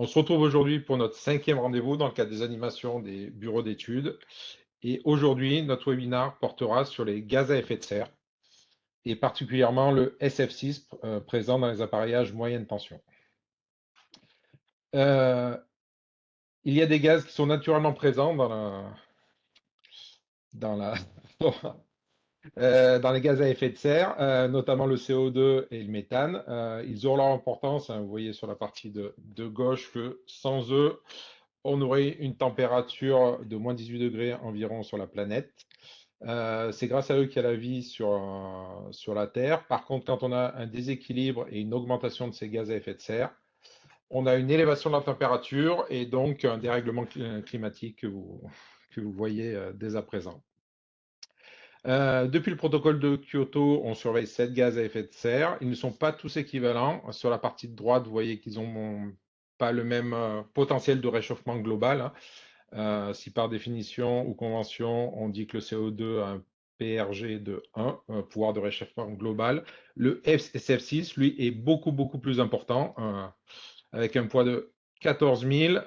On se retrouve aujourd'hui pour notre cinquième rendez-vous dans le cadre des animations des bureaux d'études. Et aujourd'hui, notre webinaire portera sur les gaz à effet de serre et particulièrement le SF6 présent dans les appareillages moyenne tension. Euh, il y a des gaz qui sont naturellement présents dans la, dans les gaz à effet de serre, notamment le CO2 et le méthane. Ils ont leur importance, hein, vous voyez sur la partie de gauche que sans eux, on aurait une température de moins 18 degrés environ sur la planète. C'est grâce à eux qu'il y a la vie sur la Terre. Par contre, quand on a un déséquilibre et une augmentation de ces gaz à effet de serre, on a une élévation de la température et donc un dérèglement climatique que vous voyez dès à présent. Depuis le protocole de Kyoto, on surveille 7 gaz à effet de serre. Ils ne sont pas tous équivalents. Sur la partie de droite, vous voyez qu'ils n'ont pas le même potentiel de réchauffement global, hein. Si par définition ou convention, on dit que le CO2 a un PRG de 1, un pouvoir de réchauffement global, le SF6, lui, est beaucoup plus important, avec un poids de 14 000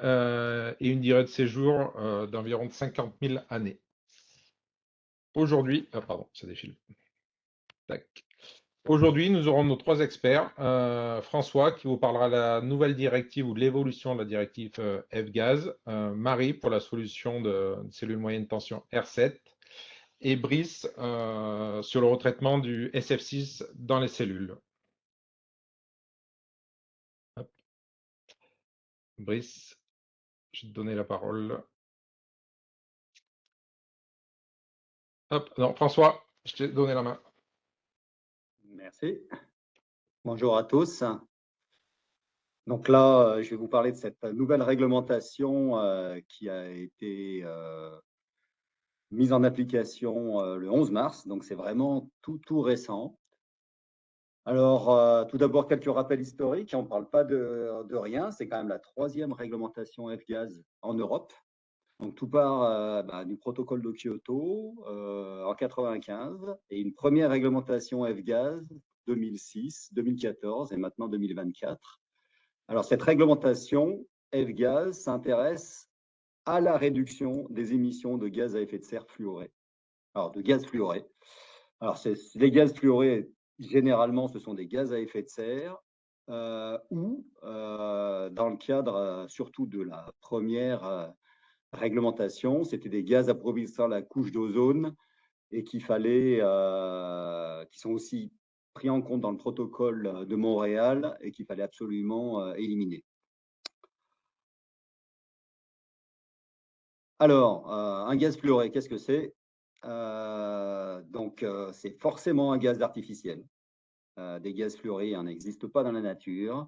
et une durée de séjour d'environ 50 000 années. Aujourd'hui, pardon, ça défile. Tac. Aujourd'hui, nous aurons nos trois experts. François, qui vous parlera de la nouvelle directive ou de l'évolution de la directive F-Gaz. Marie, pour la solution de cellules moyenne tension R7. Et Brice, sur le retraitement du SF6 dans les cellules. Hop. Brice, je vais te donner la parole. Hop, non, François, je t'ai donné la main. Merci. Bonjour à tous. Donc là, je vais vous parler de cette nouvelle réglementation qui a été mise en application le 11 mars. Donc c'est vraiment tout récent. Alors, tout d'abord, quelques rappels historiques. On ne parle pas de rien. C'est quand même la troisième réglementation F-Gaz en Europe. Donc tout part du protocole de Kyoto en 95 et une première réglementation F-Gaz 2006, 2014 et maintenant 2024. Alors cette réglementation F-Gaz s'intéresse à la réduction des émissions de gaz à effet de serre fluorés. Alors de gaz fluorés. Alors les gaz fluorés, généralement, ce sont des gaz à effet de serre ou dans le cadre surtout de la première réglementation, c'était des gaz appauvrissant la couche d'ozone et qui sont aussi pris en compte dans le protocole de Montréal et qu'il fallait absolument éliminer. Alors, un gaz fluoré, qu'est-ce que c'est? C'est forcément un gaz artificiel. Des gaz fluorés, il n'en existe pas dans la nature.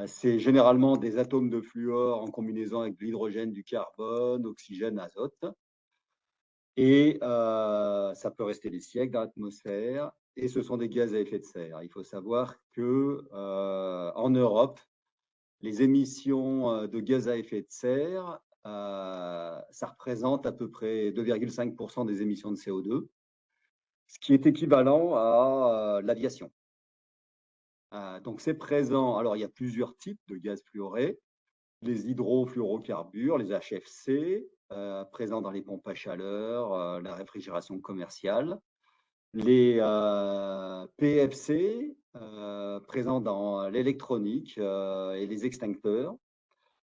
C'est généralement des atomes de fluor en combinaison avec de l'hydrogène, du carbone, oxygène, azote. Et ça peut rester des siècles dans l'atmosphère. Et ce sont des gaz à effet de serre. Il faut savoir que en Europe, les émissions de gaz à effet de serre, ça représente à peu près 2,5% des émissions de CO2, ce qui est équivalent à l'aviation. Donc c'est présent. Alors il y a plusieurs types de gaz fluorés, les hydrofluorocarbures, les HFC, présents dans les pompes à chaleur, la réfrigération commerciale, les PFC, présents dans l'électronique et les extincteurs,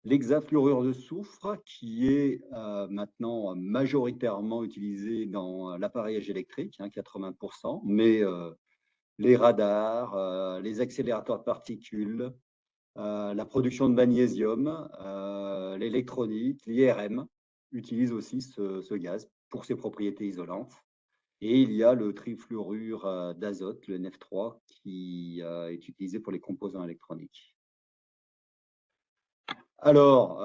l'hexafluorure de soufre, qui est maintenant majoritairement utilisé dans l'appareillage électrique, 80%, mais les radars, les accélérateurs de particules, la production de magnésium, l'électronique, l'IRM utilisent aussi ce gaz pour ses propriétés isolantes. Et il y a le trifluorure d'azote, le NF3, qui est utilisé pour les composants électroniques. Alors,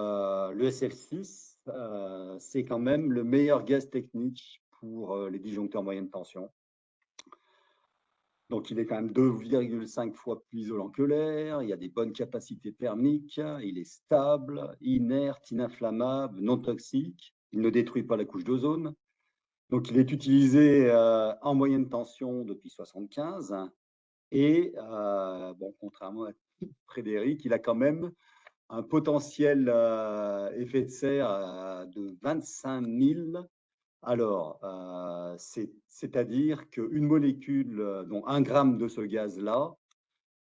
le SF6, c'est quand même le meilleur gaz technique pour les disjoncteurs moyenne tension. Donc, il est quand même 2,5 fois plus isolant que l'air, il y a des bonnes capacités thermiques, il est stable, inerte, ininflammable, non toxique, il ne détruit pas la couche d'ozone. Donc, il est utilisé en moyenne tension depuis 1975 et, contrairement à Frédéric, il a quand même un potentiel effet de serre de 25 000. Alors, c'est-à-dire qu'une molécule, dont 1 gramme de ce gaz-là,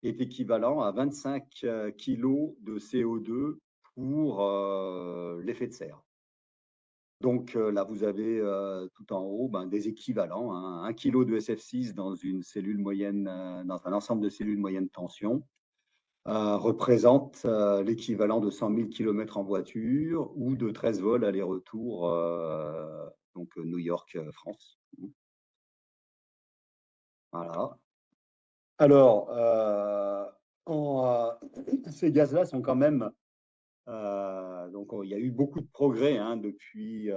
est équivalent à 25 kilos de CO2 pour l'effet de serre. Donc là, vous avez tout en haut des équivalents, hein. 1 kilo de SF6 dans une cellule moyenne, dans un ensemble de cellules moyenne tension, représente l'équivalent de 100 000 km en voiture ou de 13 vols aller-retour, donc New York, France. Voilà. Alors, ces gaz-là sont quand même donc il y a eu beaucoup de progrès, hein, depuis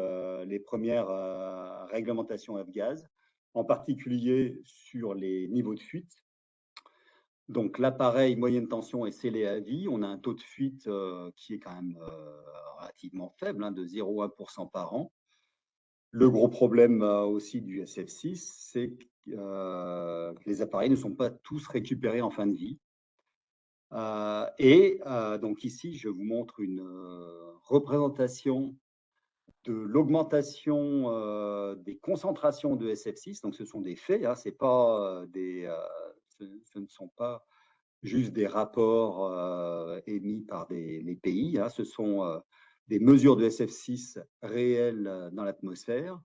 les premières réglementations F-gaz, en particulier sur les niveaux de fuite. Donc l'appareil moyenne tension est scellé à vie. On a un taux de fuite qui est quand même relativement faible, hein, de 0,1% par an. Le gros problème aussi du SF6, c'est que les appareils ne sont pas tous récupérés en fin de vie. Donc ici, je vous montre une représentation de l'augmentation des concentrations de SF6. Donc ce sont des faits, hein, c'est pas ce ne sont pas juste des rapports émis par les pays, hein, ce sont des mesures de SF6 réelles dans l'atmosphère.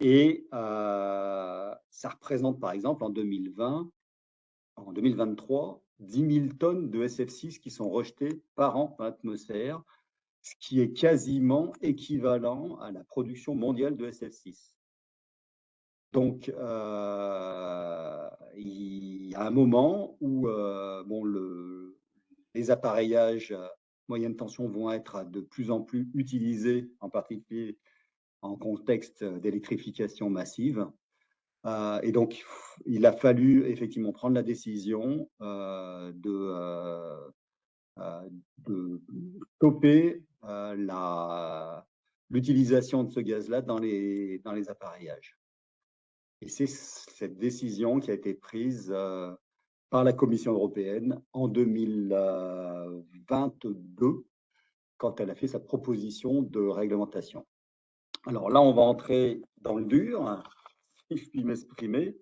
Et ça représente, par exemple, en 2020, en 2023, 10 000 tonnes de SF6 qui sont rejetées par an dans l'atmosphère, ce qui est quasiment équivalent à la production mondiale de SF6. Donc, il y a un moment où les appareillages moyenne tension vont être de plus en plus utilisés, en particulier en contexte d'électrification massive. Et donc, il a fallu effectivement prendre la décision de stopper l'utilisation de ce gaz-là dans les appareillages. Et c'est cette décision qui a été prise par la Commission européenne en 2022, quand elle a fait sa proposition de réglementation. Alors là, on va entrer dans le dur, si je puis m'exprimer.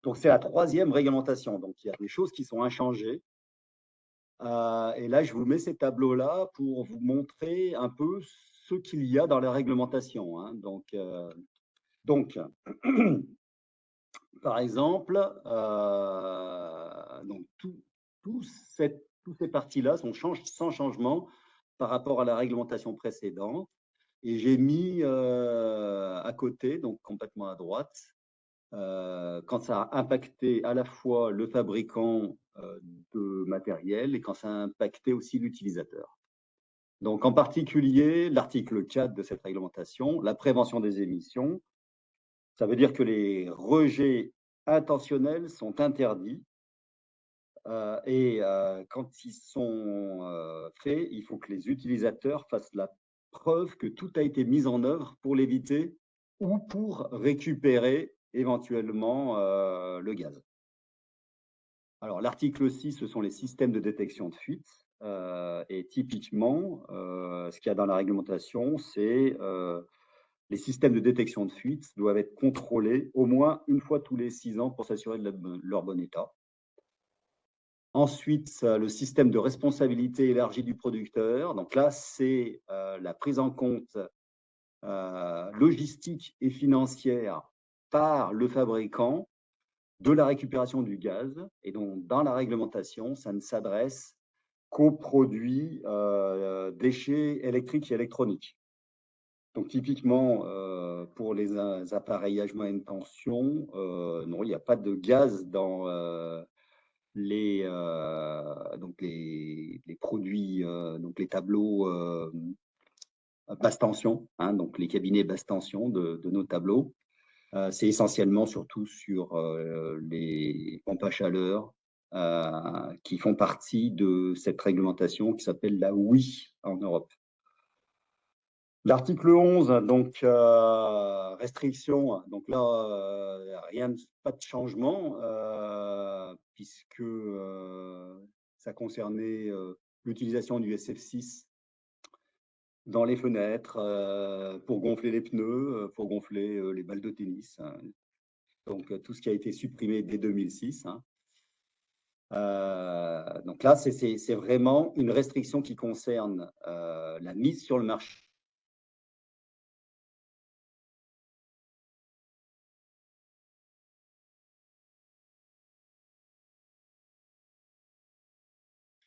Donc, c'est la 3e réglementation. Donc, il y a des choses qui sont inchangées. Et là, je vous mets ces tableaux-là pour vous montrer un peu ce qu'il y a dans la réglementation, hein. Donc par exemple, donc toutes ces parties-là sont sans changement par rapport à la réglementation précédente. Et j'ai mis à côté, donc complètement à droite, quand ça a impacté à la fois le fabricant de matériel et quand ça a impacté aussi l'utilisateur. Donc en particulier, l'article 4 de cette réglementation, la prévention des émissions, ça veut dire que les rejets intentionnels sont interdits et quand ils sont faits, il faut que les utilisateurs fassent la preuve que tout a été mis en œuvre pour l'éviter ou pour récupérer éventuellement le gaz. Alors l'article 6, ce sont les systèmes de détection de fuite et typiquement, ce qu'il y a dans la réglementation, c'est les systèmes de détection de fuite doivent être contrôlés au moins une fois tous les 6 ans pour s'assurer de leur bon état. Ensuite, le système de responsabilité élargie du producteur. Donc là, c'est la prise en compte logistique et financière par le fabricant de la récupération du gaz. Et donc, dans la réglementation, ça ne s'adresse qu'aux produits déchets électriques et électroniques. Donc, typiquement, pour les appareillages moyenne tension, non, il n'y a pas de gaz dans les produits, donc les tableaux basse tension, hein, donc les cabinets basse tension de nos tableaux. C'est essentiellement surtout sur les pompes à chaleur qui font partie de cette réglementation qui s'appelle la WII en Europe. L'article 11, donc restriction, donc là, pas de changement, puisque ça concernait l'utilisation du SF6 dans les fenêtres, pour gonfler les pneus, pour gonfler les balles de tennis. Donc, tout ce qui a été supprimé dès 2006. Hein. Donc là, c'est vraiment une restriction qui concerne la mise sur le marché.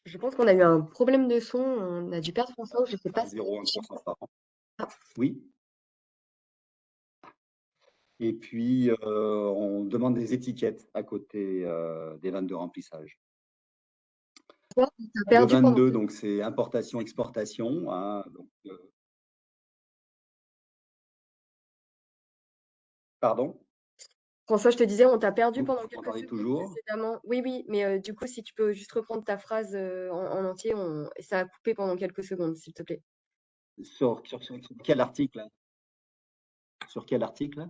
Je pense qu'on a eu un problème de son, on a dû perdre François, je ne sais pas. 0,1% par an. Oui. Et puis, on demande des étiquettes à côté des vannes de remplissage. Le 22, donc c'est importation-exportation. Hein, pardon? François, je te disais, on t'a perdu pendant quelques secondes toujours précédemment. Oui, oui, mais du coup, si tu peux juste reprendre ta phrase en entier, ça a coupé pendant quelques secondes, s'il te plaît. Sur quel article? Sur quel article?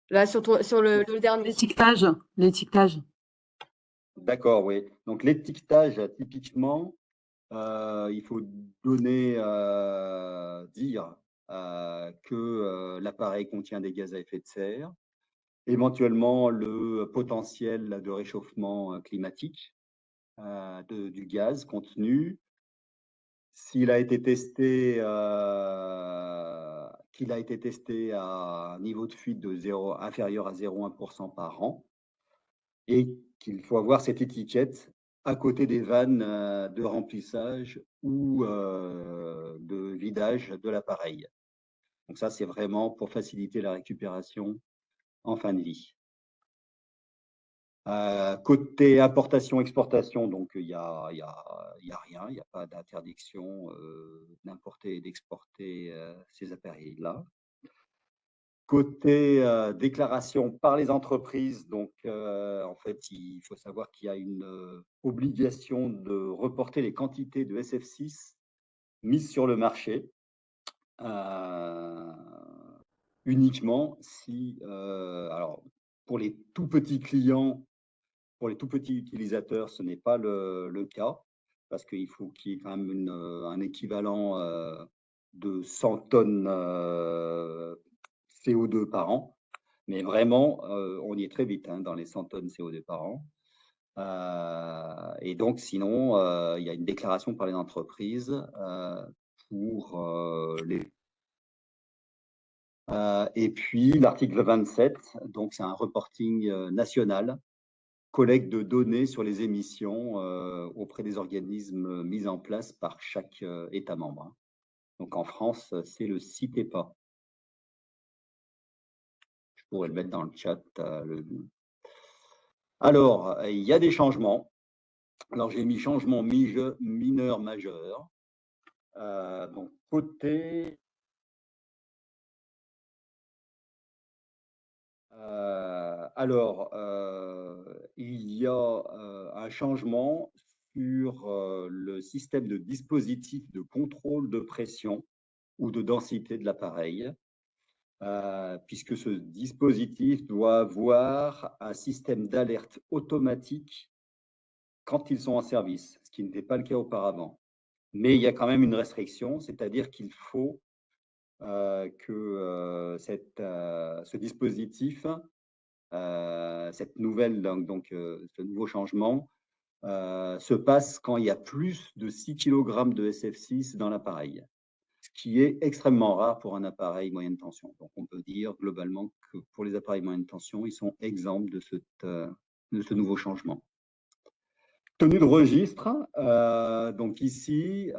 Là, sur le dernier. L'étiquetage. D'accord, oui. Donc, l'étiquetage, typiquement, il faut dire que l'appareil contient des gaz à effet de serre, éventuellement le potentiel de réchauffement climatique du gaz contenu, s'il a été testé, qu'il a été testé à un niveau de fuite inférieur à 0,1% par an, et qu'il faut avoir cette étiquette à côté des vannes de remplissage ou de vidage de l'appareil. Donc ça, c'est vraiment pour faciliter la récupération en fin de vie. Côté importation-exportation, donc il n'y a rien, il n'y a pas d'interdiction d'importer et d'exporter ces appareils-là. Côté déclaration par les entreprises, donc en fait, il faut savoir qu'il y a une obligation de reporter les quantités de SF6 mises sur le marché uniquement si, alors pour les tout petits clients, pour les tout petits utilisateurs, ce n'est pas le cas, parce qu'il faut qu'il y ait quand même un équivalent de 100 tonnes CO2 par an. Mais vraiment, on y est très vite dans les 100 tonnes CO2 par an. Et donc, sinon, il y a une déclaration par les entreprises pour les... et puis, l'article 27, donc c'est un reporting national, collecte de données sur les émissions auprès des organismes mis en place par chaque État membre. Donc, en France, c'est le CITEPA. Je pourrais le mettre dans le chat. Alors, il y a des changements. Alors, j'ai mis changement mineur, majeur. Donc, côté... il y a un changement sur le système de dispositif de contrôle de pression ou de densité de l'appareil, puisque ce dispositif doit avoir un système d'alerte automatique quand ils sont en service, ce qui n'était pas le cas auparavant. Mais il y a quand même une restriction, c'est-à-dire qu'il faut que ce dispositif, ce nouveau changement, se passe quand il y a plus de 6 kg de SF6 dans l'appareil, ce qui est extrêmement rare pour un appareil moyenne tension. Donc, on peut dire globalement que pour les appareils moyenne tension, ils sont exempts de ce nouveau changement. Tenue de registre, donc ici,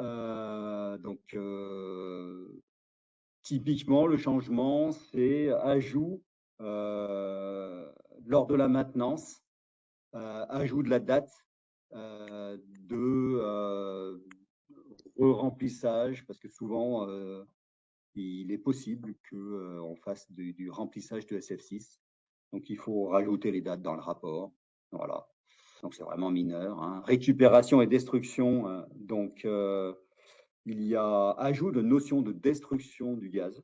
typiquement, le changement, c'est ajout lors de la maintenance, ajout de la date de remplissage, parce que souvent, il est possible qu'on fasse du remplissage de SF6. Donc, il faut rajouter les dates dans le rapport. Voilà. Donc, c'est vraiment mineur. Hein. Récupération et destruction. Donc, il y a ajout de notion de destruction du gaz,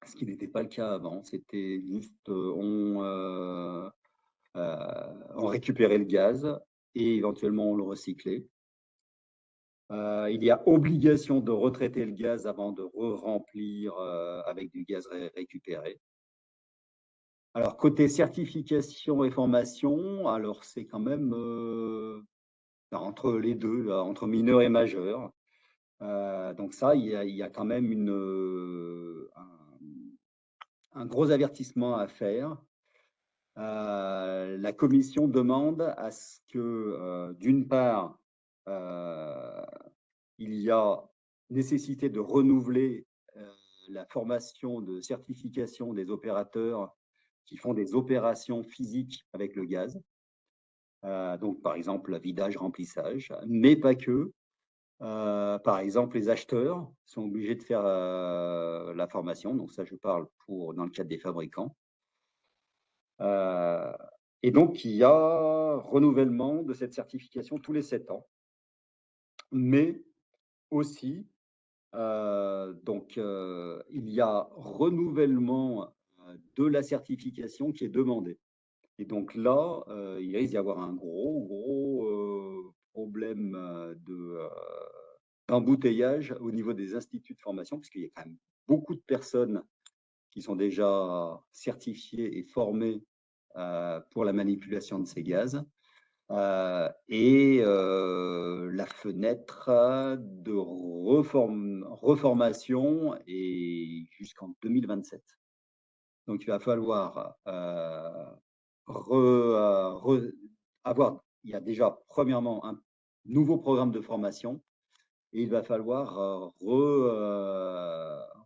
ce qui n'était pas le cas avant. C'était juste, on récupérait le gaz et éventuellement on le recyclait. Il y a obligation de retraiter le gaz avant de re-remplir avec du gaz récupéré. Alors, côté certification et formation, alors c'est quand même entre les deux, là, entre mineur et majeur. Donc ça, il y a quand même un gros avertissement à faire. La commission demande à ce que, d'une part, il y a nécessité de renouveler la formation de certification des opérateurs qui font des opérations physiques avec le gaz. Donc, par exemple, vidage, remplissage, mais pas que. Par exemple, les acheteurs sont obligés de faire la formation. Donc, ça, je parle dans le cadre des fabricants. Et donc, il y a renouvellement de cette certification tous les 7 ans. Mais aussi, il y a renouvellement de la certification qui est demandée. Et donc là, il risque d'y avoir un gros problème d'embouteillage au niveau des instituts de formation, puisqu'il y a quand même beaucoup de personnes qui sont déjà certifiées et formées pour la manipulation de ces gaz. La fenêtre de reformation est jusqu'en 2027. Donc, il va falloir il y a déjà, premièrement, un nouveau programme de formation et il va falloir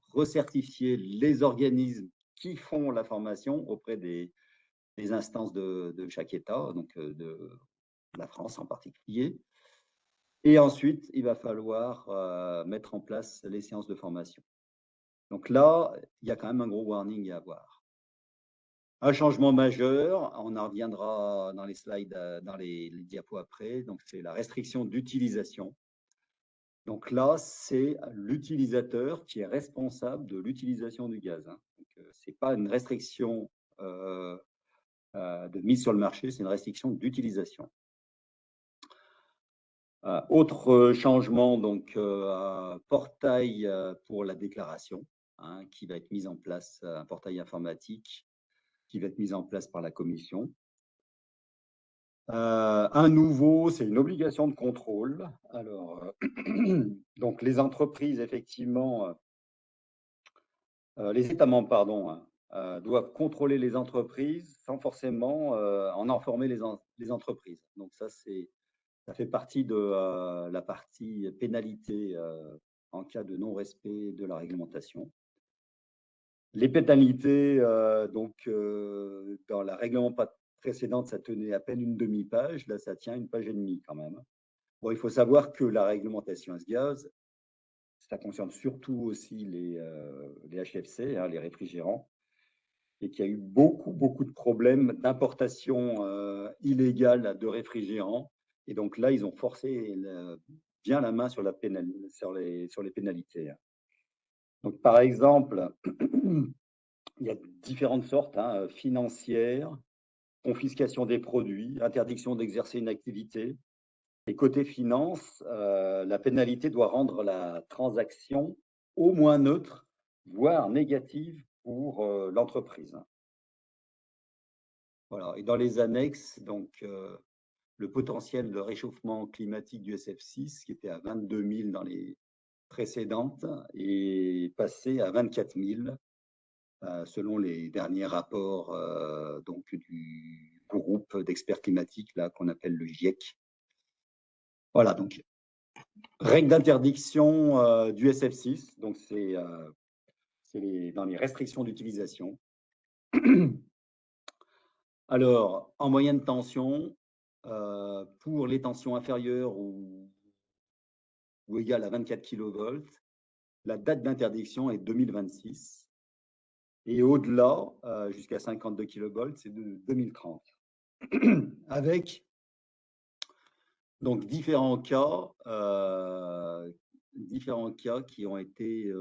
recertifier les organismes qui font la formation auprès des instances de chaque État, donc de la France en particulier. Et ensuite, il va falloir mettre en place les séances de formation. Donc là, il y a quand même un gros warning à avoir. Un changement majeur, on en reviendra dans les slides, dans les diapos après, donc c'est la restriction d'utilisation. Donc là, c'est l'utilisateur qui est responsable de l'utilisation du gaz. Ce n'est pas une restriction de mise sur le marché, c'est une restriction d'utilisation. Autre changement, donc un portail pour la déclaration qui va être mis en place, un portail informatique qui va être mis en place par la commission. Un nouveau, c'est une obligation de contrôle. Alors, donc les entreprises, effectivement, les États membres, pardon, doivent contrôler les entreprises sans forcément en informer les entreprises. Donc ça fait partie de la partie pénalité en cas de non-respect de la réglementation. Les pénalités, dans la réglementation précédente, ça tenait à peine une demi-page. Là, ça tient une page et demie quand même. Bon, il faut savoir que la réglementation S-Gaz, ça concerne surtout aussi les HFC, les réfrigérants, et qu'il y a eu beaucoup de problèmes d'importation illégale de réfrigérants. Et donc là, ils ont forcé bien la main sur les pénalités. Donc, par exemple, il y a différentes sortes, financières, confiscation des produits, interdiction d'exercer une activité. Et côté finance, la pénalité doit rendre la transaction au moins neutre, voire négative pour l'entreprise. Voilà. Et dans les annexes, donc, le potentiel de réchauffement climatique du SF6, qui était à 22 000 dans les précédentes, est passé à 24 000, selon les derniers rapports donc, du groupe d'experts climatiques qu'on appelle le GIEC. Voilà, donc, règle d'interdiction du SF6, donc c'est dans les restrictions d'utilisation. Alors, en moyenne tension, pour les tensions inférieures ou égales à 24 kV, la date d'interdiction est 2026. Et au-delà, jusqu'à 52 kV, c'est de 2030. Avec donc différents cas qui ont été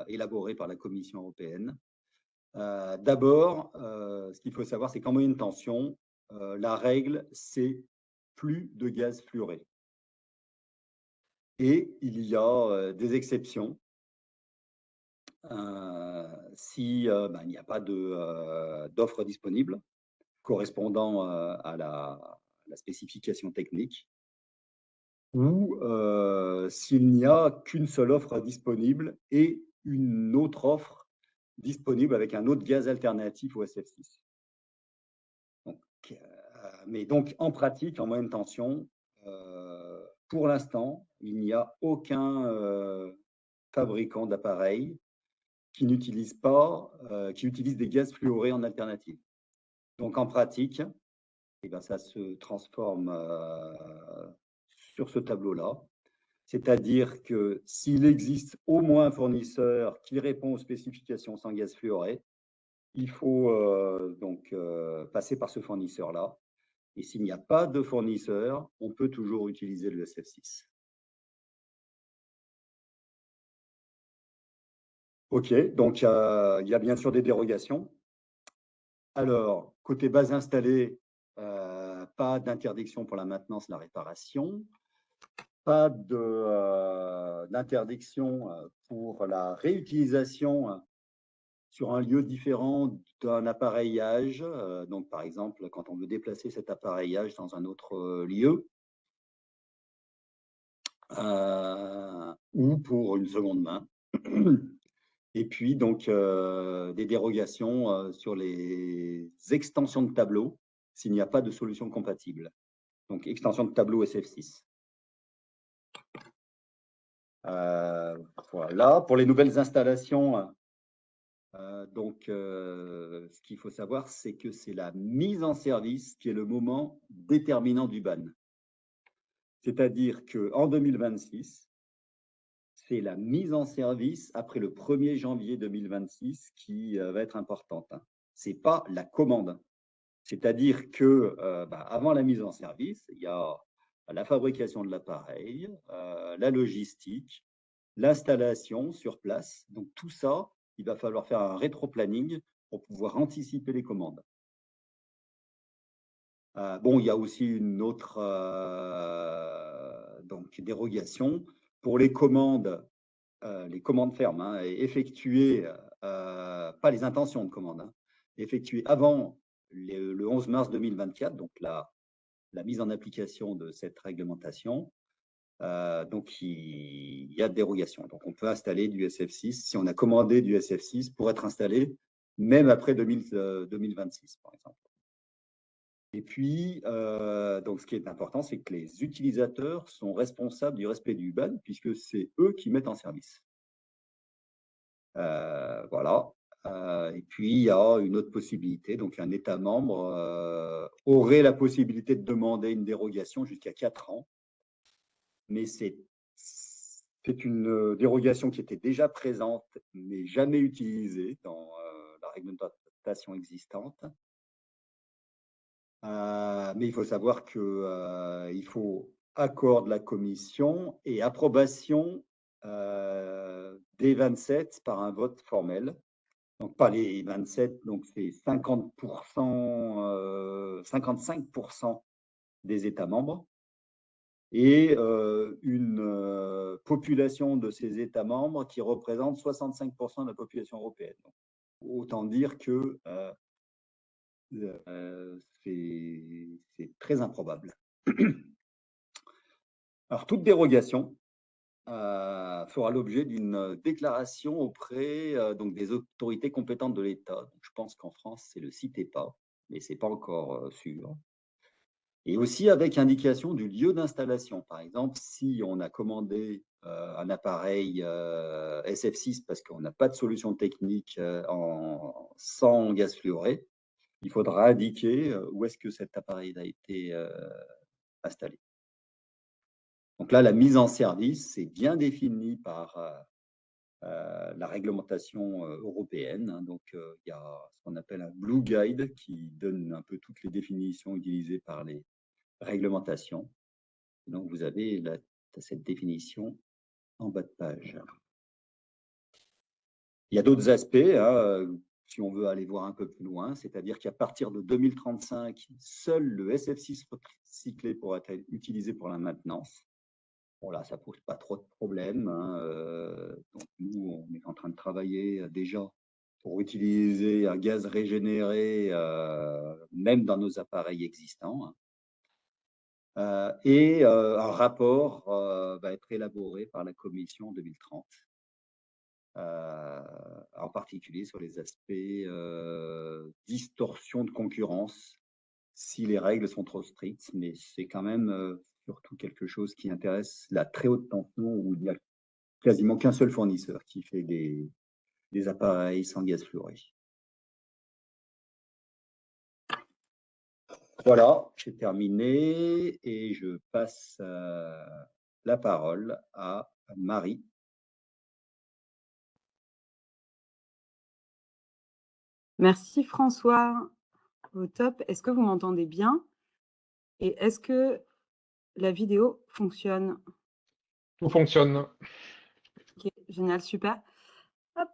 élaborés par la Commission européenne. D'abord, ce qu'il faut savoir, c'est qu'en moyenne tension, la règle, c'est plus de gaz fluoré. Et il y a des exceptions si il n'y a pas d'offre disponible correspondant à la spécification technique, ou s'il n'y a qu'une seule offre disponible et une autre offre disponible avec un autre gaz alternatif au SF6. Donc, mais donc, en pratique, en moyenne tension, pour l'instant, il n'y a aucun fabricant d'appareils qui n'utilise pas, qui utilise des gaz fluorés en alternative. Donc, en pratique, eh ben, ça se transforme sur ce tableau-là. C'est-à-dire que s'il existe au moins un fournisseur qui répond aux spécifications sans gaz fluoré, il faut donc passer par ce fournisseur-là. Et s'il n'y a pas de fournisseur, on peut toujours utiliser le SF6. OK, donc il y a bien sûr des dérogations. Alors, côté base installée, pas d'interdiction pour la maintenance, la réparation. Pas d'interdiction pour la réutilisation sur un lieu différent d'un appareillage. Donc, par exemple, quand on veut déplacer cet appareillage dans un autre lieu, ou pour une seconde main. Et puis, donc, des dérogations sur les extensions de tableau s'il n'y a pas de solution compatible. Donc, extension de tableau SF6. Voilà, pour les nouvelles installations, ce qu'il faut savoir, c'est que c'est la mise en service qui est le moment déterminant du ban. C'est-à-dire qu'en 2026, c'est la mise en service après le 1er janvier 2026 qui va être importante. Ce n'est pas la commande. C'est-à-dire que avant la mise en service, il y a la fabrication de l'appareil, la logistique, l'installation sur place. Donc tout ça, il va falloir faire un rétro-planning pour pouvoir anticiper les commandes. Bon, il y a aussi une autre dérogation pour les commandes fermes, effectuées, pas les intentions de commande, effectuées avant le 11 mars 2024, donc la mise en application de cette réglementation. Donc, il y a de dérogation. Donc, on peut installer du SF6 si on a commandé du SF6 pour être installé même après 2026, par exemple. Et puis, donc, ce qui est important, c'est que les utilisateurs sont responsables du respect du ban puisque c'est eux qui mettent en service. Voilà. Et puis, il y a une autre possibilité. Donc, un État membre aurait la possibilité de demander une dérogation jusqu'à 4 ans. Mais c'est une dérogation qui était déjà présente, mais jamais utilisée dans la réglementation existante. Mais il faut savoir qu'il faut accord de la Commission et approbation des 27 par un vote formel. Donc, pas les 27, donc c'est 55% des États membres. Et une population de ces États membres qui représente 65% de la population européenne. Donc, autant dire que c'est très improbable. Alors, toute dérogation fera l'objet d'une déclaration auprès donc des autorités compétentes de l'État. Je pense qu'en France, c'est le CITEPA, mais ce n'est pas encore sûr. Et aussi avec indication du lieu d'installation. Par exemple, si on a commandé un appareil SF6 parce qu'on n'a pas de solution technique sans gaz fluoré, il faudra indiquer où est-ce que cet appareil a été installé. Donc là, la mise en service, c'est bien défini par la réglementation européenne. Donc, il y a ce qu'on appelle un Blue Guide qui donne un peu toutes les définitions utilisées par les réglementations. Donc, vous avez cette définition en bas de page. Il y a d'autres aspects, si on veut aller voir un peu plus loin, c'est-à-dire qu'à partir de 2035, seul le SF6 recyclé pourra être utilisé pour la maintenance. Voilà, ça pose pas trop de problèmes, hein, donc nous, on est en train de travailler, déjà pour utiliser un gaz régénéré, même dans nos appareils existants, hein. Un rapport, va être élaboré par la commission en 2030, en particulier sur les aspects, distorsion de concurrence, si les règles sont trop strictes, mais c'est quand même, surtout quelque chose qui intéresse la très haute tension où il y a quasiment qu'un seul fournisseur qui fait des appareils sans gaz fluoré. Voilà, j'ai terminé et je passe, la parole à Marie. Merci François. Au top. Est-ce que vous m'entendez bien? Et est-ce que la vidéo fonctionne? Tout fonctionne. Ok, génial, super. Hop.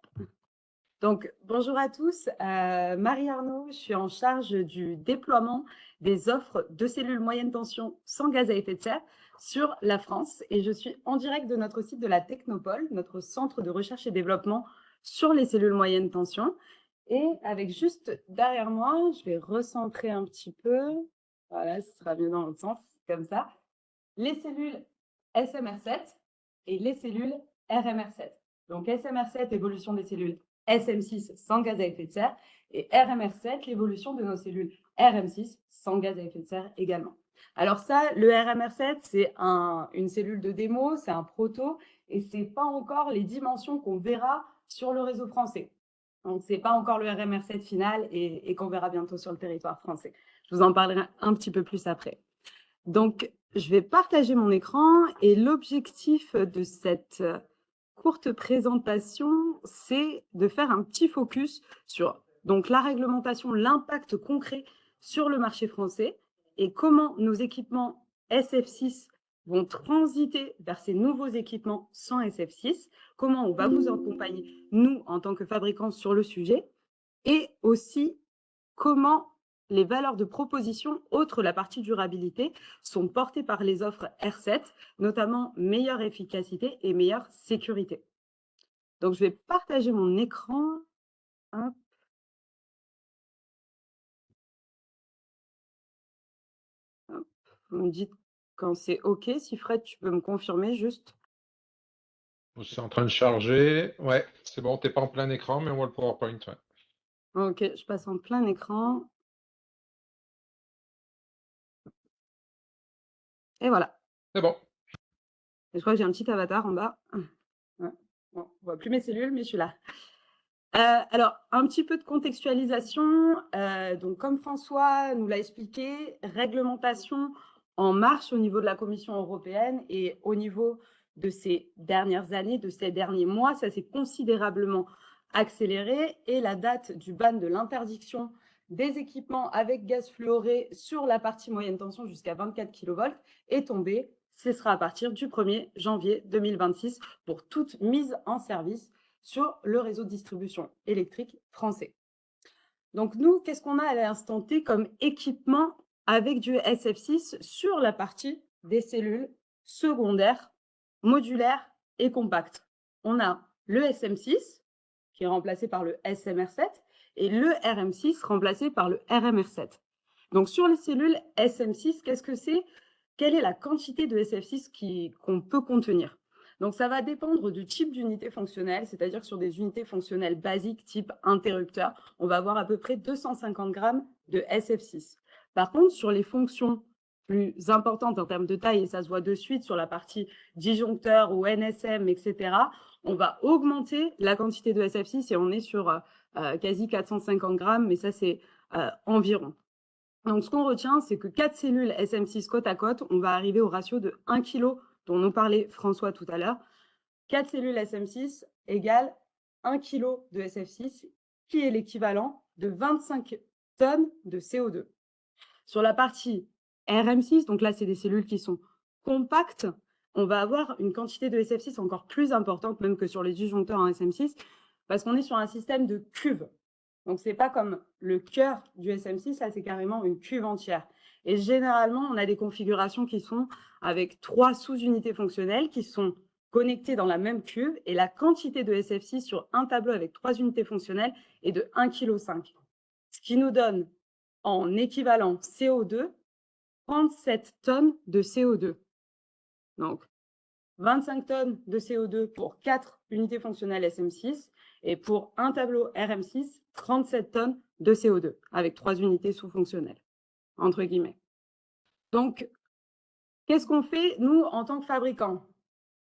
Donc, bonjour à tous. Marie Arnaud, je suis en charge du déploiement des offres de cellules moyenne tension sans gaz à effet de serre sur la France. Et je suis en direct de notre site de la Technopole, notre centre de recherche et développement sur les cellules moyenne tension. Et avec juste derrière moi, je vais recentrer un petit peu. Voilà, ce sera mieux dans l'autre sens, comme ça. Les cellules SMR7 et les cellules RMR7. Donc SMR7, évolution des cellules SM6 sans gaz à effet de serre, et RMR7, l'évolution de nos cellules RM6 sans gaz à effet de serre également. Alors ça, le RMR7, c'est une cellule de démo, c'est un proto, et ce n'est pas encore les dimensions qu'on verra sur le réseau français. Donc, ce n'est pas encore le RMR7 final et qu'on verra bientôt sur le territoire français. Je vous en parlerai un petit peu plus après. Donc, je vais partager mon écran et l'objectif de cette courte présentation, c'est de faire un petit focus sur donc, la réglementation, l'impact concret sur le marché français et comment nos équipements SF6 vont transiter vers ces nouveaux équipements sans SF6, comment on va vous accompagner, nous, en tant que fabricants, sur le sujet, et aussi comment les valeurs de proposition, autres la partie durabilité, sont portées par les offres R7, notamment meilleure efficacité et meilleure sécurité. Donc, je vais partager mon écran. Hop. Hop. Vous me dites quand c'est OK. Si Fred, tu peux me confirmer juste. C'est en train de charger. Ouais, c'est bon, t'es pas en plein écran, mais on voit le PowerPoint. Ouais. OK, je passe en plein écran. Et voilà. C'est bon. Et je crois que j'ai un petit avatar en bas. Ouais. Bon, on voit plus mes cellules, mais je suis là. Alors, un petit peu de contextualisation. Donc, comme François nous l'a expliqué, réglementation en marche au niveau de la Commission européenne et au niveau de ces dernières années, de ces derniers mois, ça s'est considérablement accéléré et la date du ban de l'interdiction des équipements avec gaz fluoré sur la partie moyenne tension jusqu'à 24 kV est tombée. Ce sera à partir du 1er janvier 2026 pour toute mise en service sur le réseau de distribution électrique français. Donc nous, qu'est-ce qu'on a à l'instant T comme équipement avec du SF6 sur la partie des cellules secondaires, modulaires et compactes? On a le SM6 qui est remplacé par le SMR7 et le RM6 remplacé par le RMR7. Donc sur les cellules SM6, qu'est-ce que c'est? Quelle est la quantité de SF6 qu'on peut contenir? Donc, ça va dépendre du type d'unité fonctionnelle, c'est-à-dire sur des unités fonctionnelles basiques type interrupteur, on va avoir à peu près 250 grammes de SF6. Par contre, sur les fonctions plus importantes en termes de taille, et ça se voit de suite sur la partie disjoncteur ou NSM, etc., on va augmenter la quantité de SF6 et on est sur quasi 450 grammes, mais ça, c'est environ. Donc, ce qu'on retient, c'est que 4 cellules SM6 côte à côte, on va arriver au ratio de 1 kg dont nous parlait François tout à l'heure. 4 cellules SM6 égale 1 kg de SF6, qui est l'équivalent de 25 tonnes de CO2. Sur la partie RM6, donc là, c'est des cellules qui sont compactes, on va avoir une quantité de SF6 encore plus importante, même que sur les disjoncteurs en SM6, parce qu'on est sur un système de cuves. Donc, ce n'est pas comme le cœur du SM6, là, c'est carrément une cuve entière. Et généralement, on a des configurations qui sont avec 3 sous-unités fonctionnelles qui sont connectées dans la même cuve et la quantité de SF6 sur un tableau avec 3 unités fonctionnelles est de 1,5 kg. Ce qui nous donne en équivalent CO2 37 tonnes de CO2. Donc, 25 tonnes de CO2 pour 4 unités fonctionnelles SM6 et pour un tableau RM6, 37 tonnes de CO2 avec 3 unités sous-fonctionnelles, entre guillemets. Donc, qu'est-ce qu'on fait, nous, en tant que fabricants?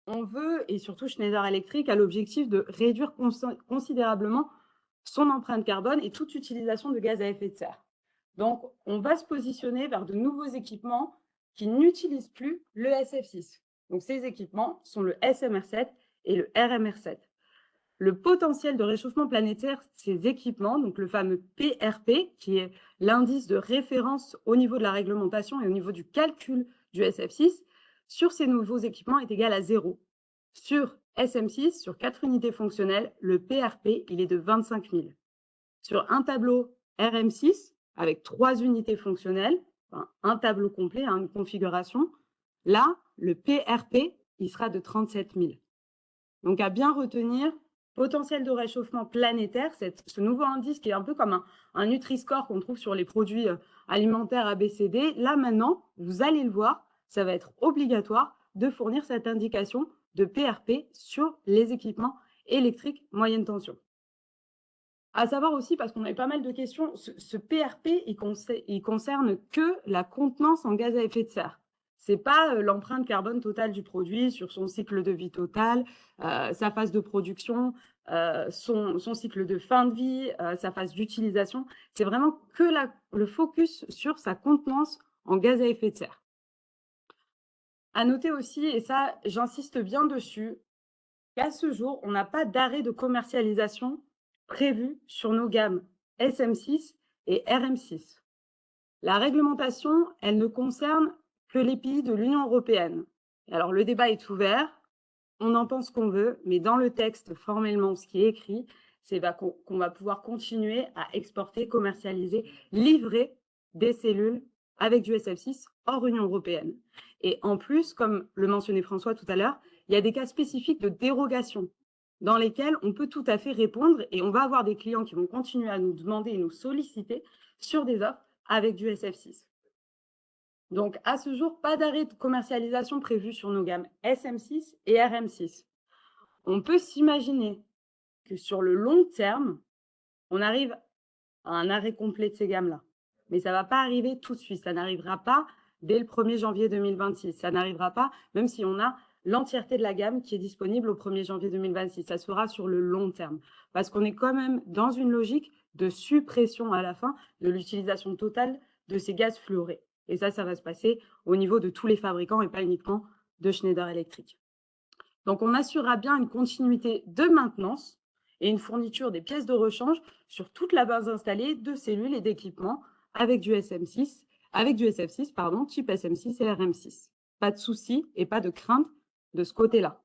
On veut, et surtout Schneider Electric, a l'objectif de réduire considérablement son empreinte carbone et toute utilisation de gaz à effet de serre. Donc, on va se positionner vers de nouveaux équipements qui n'utilisent plus le SF6. Donc, ces équipements sont le SMR7 et le RMR7. Le potentiel de réchauffement planétaire de ces équipements, donc le fameux PRP, qui est l'indice de référence au niveau de la réglementation et au niveau du calcul du SF6, sur ces nouveaux équipements est égal à 0. Sur SM6, sur 4 unités fonctionnelles, le PRP, il est de 25 000. Sur un tableau RM6, avec 3 unités fonctionnelles, enfin, un tableau complet, une configuration, là, le PRP, il sera de 37 000. Donc, à bien retenir, potentiel de réchauffement planétaire, ce nouveau indice qui est un peu comme un Nutri-Score qu'on trouve sur les produits alimentaires ABCD. Là, maintenant, vous allez le voir, ça va être obligatoire de fournir cette indication de PRP sur les équipements électriques moyenne tension. À savoir aussi, parce qu'on a eu pas mal de questions, ce PRP, il concerne que la contenance en gaz à effet de serre. Ce n'est pas l'empreinte carbone totale du produit sur son cycle de vie total, sa phase de production, son cycle de fin de vie, sa phase d'utilisation. C'est vraiment que le focus sur sa contenance en gaz à effet de serre. À noter aussi, et ça j'insiste bien dessus, qu'à ce jour, on n'a pas d'arrêt de commercialisation prévu sur nos gammes SM6 et RM6. La réglementation, elle ne concerne que les pays de l'Union européenne. Alors, le débat est ouvert, on en pense qu'on veut, mais dans le texte, formellement, ce qui est écrit, c'est qu'on va pouvoir continuer à exporter, commercialiser, livrer des cellules avec du SF6 hors Union européenne. Et en plus, comme le mentionnait François tout à l'heure, il y a des cas spécifiques de dérogation dans lesquels on peut tout à fait répondre et on va avoir des clients qui vont continuer à nous demander et nous solliciter sur des offres avec du SF6. Donc, à ce jour, pas d'arrêt de commercialisation prévu sur nos gammes SM6 et RM6. On peut s'imaginer que sur le long terme, on arrive à un arrêt complet de ces gammes-là. Mais ça ne va pas arriver tout de suite. Ça n'arrivera pas dès le 1er janvier 2026. Ça n'arrivera pas, même si on a l'entièreté de la gamme qui est disponible au 1er janvier 2026. Ça se fera sur le long terme. Parce qu'on est quand même dans une logique de suppression à la fin de l'utilisation totale de ces gaz fluorés. Et ça va se passer au niveau de tous les fabricants et pas uniquement de Schneider Electric. Donc, on assurera bien une continuité de maintenance et une fourniture des pièces de rechange sur toute la base installée de cellules et d'équipements avec du SM6, avec du SF6, pardon, type SM6 et RM6. Pas de souci et pas de crainte de ce côté-là.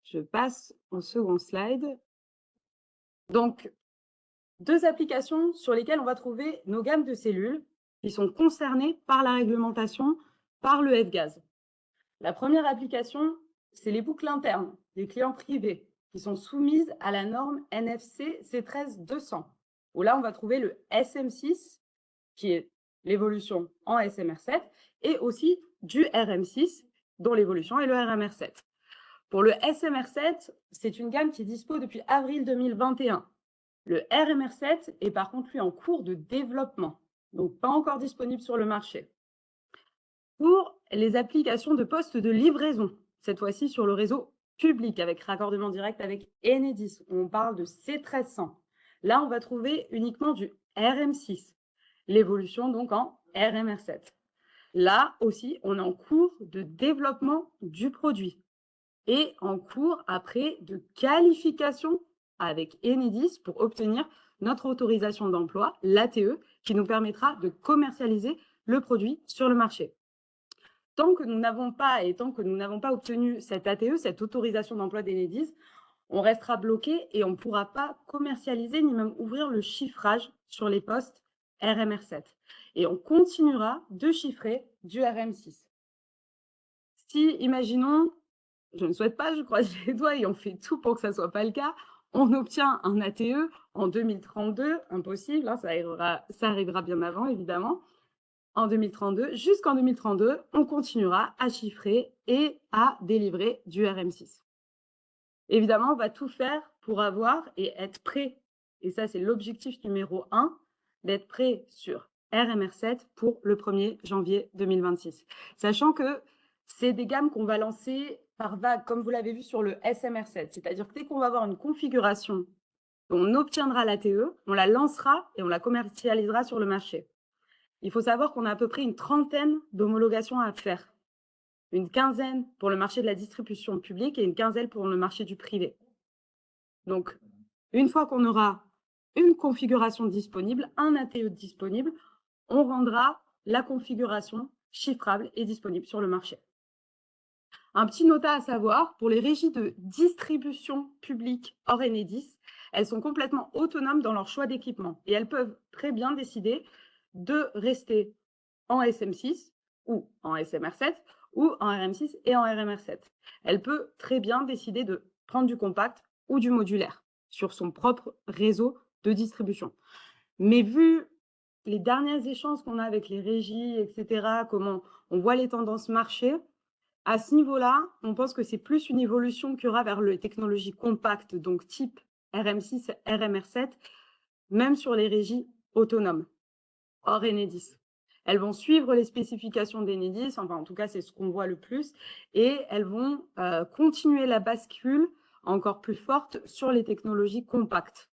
Je passe au second slide. Donc, 2 applications sur lesquelles on va trouver nos gammes de cellules qui sont concernées par la réglementation, par le F-gaz. La première application, c'est les boucles internes des clients privés qui sont soumises à la norme NFC C13200, où là, on va trouver le SM6, qui est l'évolution en SMR7, et aussi du RM6, dont l'évolution est le RMR7. Pour le SMR7, c'est une gamme qui est dispo depuis avril 2021. Le RMR7 est par contre, lui, en cours de développement, donc pas encore disponible sur le marché. Pour les applications de postes de livraison, cette fois-ci sur le réseau public avec raccordement direct avec Enedis, on parle de C1300. Là, on va trouver uniquement du RM6, l'évolution donc en RMR7. Là aussi, on est en cours de développement du produit et en cours après de qualification avec Enedis pour obtenir notre autorisation d'emploi, l'ATE, qui nous permettra de commercialiser le produit sur le marché. Tant que nous n'avons pas obtenu cette ATE, cette autorisation d'emploi d'Enedis, on restera bloqué et on ne pourra pas commercialiser ni même ouvrir le chiffrage sur les postes RMR7. Et on continuera de chiffrer du RM6. Si, imaginons, je ne souhaite pas, je croise les doigts et on fait tout pour que ça ne soit pas le cas, on obtient un ATE en 2032, impossible, hein, ça arrivera bien avant évidemment, en 2032, jusqu'en 2032, on continuera à chiffrer et à délivrer du RM6. Évidemment, on va tout faire pour avoir et être prêt, et ça c'est l'objectif numéro 1, d'être prêt sur RMR7 pour le 1er janvier 2026. Sachant que c'est des gammes qu'on va lancer par vague, comme vous l'avez vu sur le SMR7. C'est-à-dire que dès qu'on va avoir une configuration, on obtiendra l'ATE, on la lancera et on la commercialisera sur le marché. Il faut savoir qu'on a à peu près une trentaine d'homologations à faire. Une quinzaine pour le marché de la distribution publique et une quinzaine pour le marché du privé. Donc, une fois qu'on aura une configuration disponible, un ATE disponible, on rendra la configuration chiffrable et disponible sur le marché. Un petit nota à savoir, pour les régies de distribution publique hors Enedis, elles sont complètement autonomes dans leur choix d'équipement et elles peuvent très bien décider de rester en SM6 ou en SMR7 ou en RM6 et en RMR7. Elle peut très bien décider de prendre du compact ou du modulaire sur son propre réseau de distribution. Mais vu les derniers échanges qu'on a avec les régies, etc., comment on voit les tendances marché, à ce niveau-là, on pense que c'est plus une évolution qu'il y aura vers les technologies compactes, donc type RM6, RMR7, même sur les régies autonomes, hors Enedis. Elles vont suivre les spécifications d'Enedis, enfin en tout cas c'est ce qu'on voit le plus, et elles vont continuer la bascule encore plus forte sur les technologies compactes.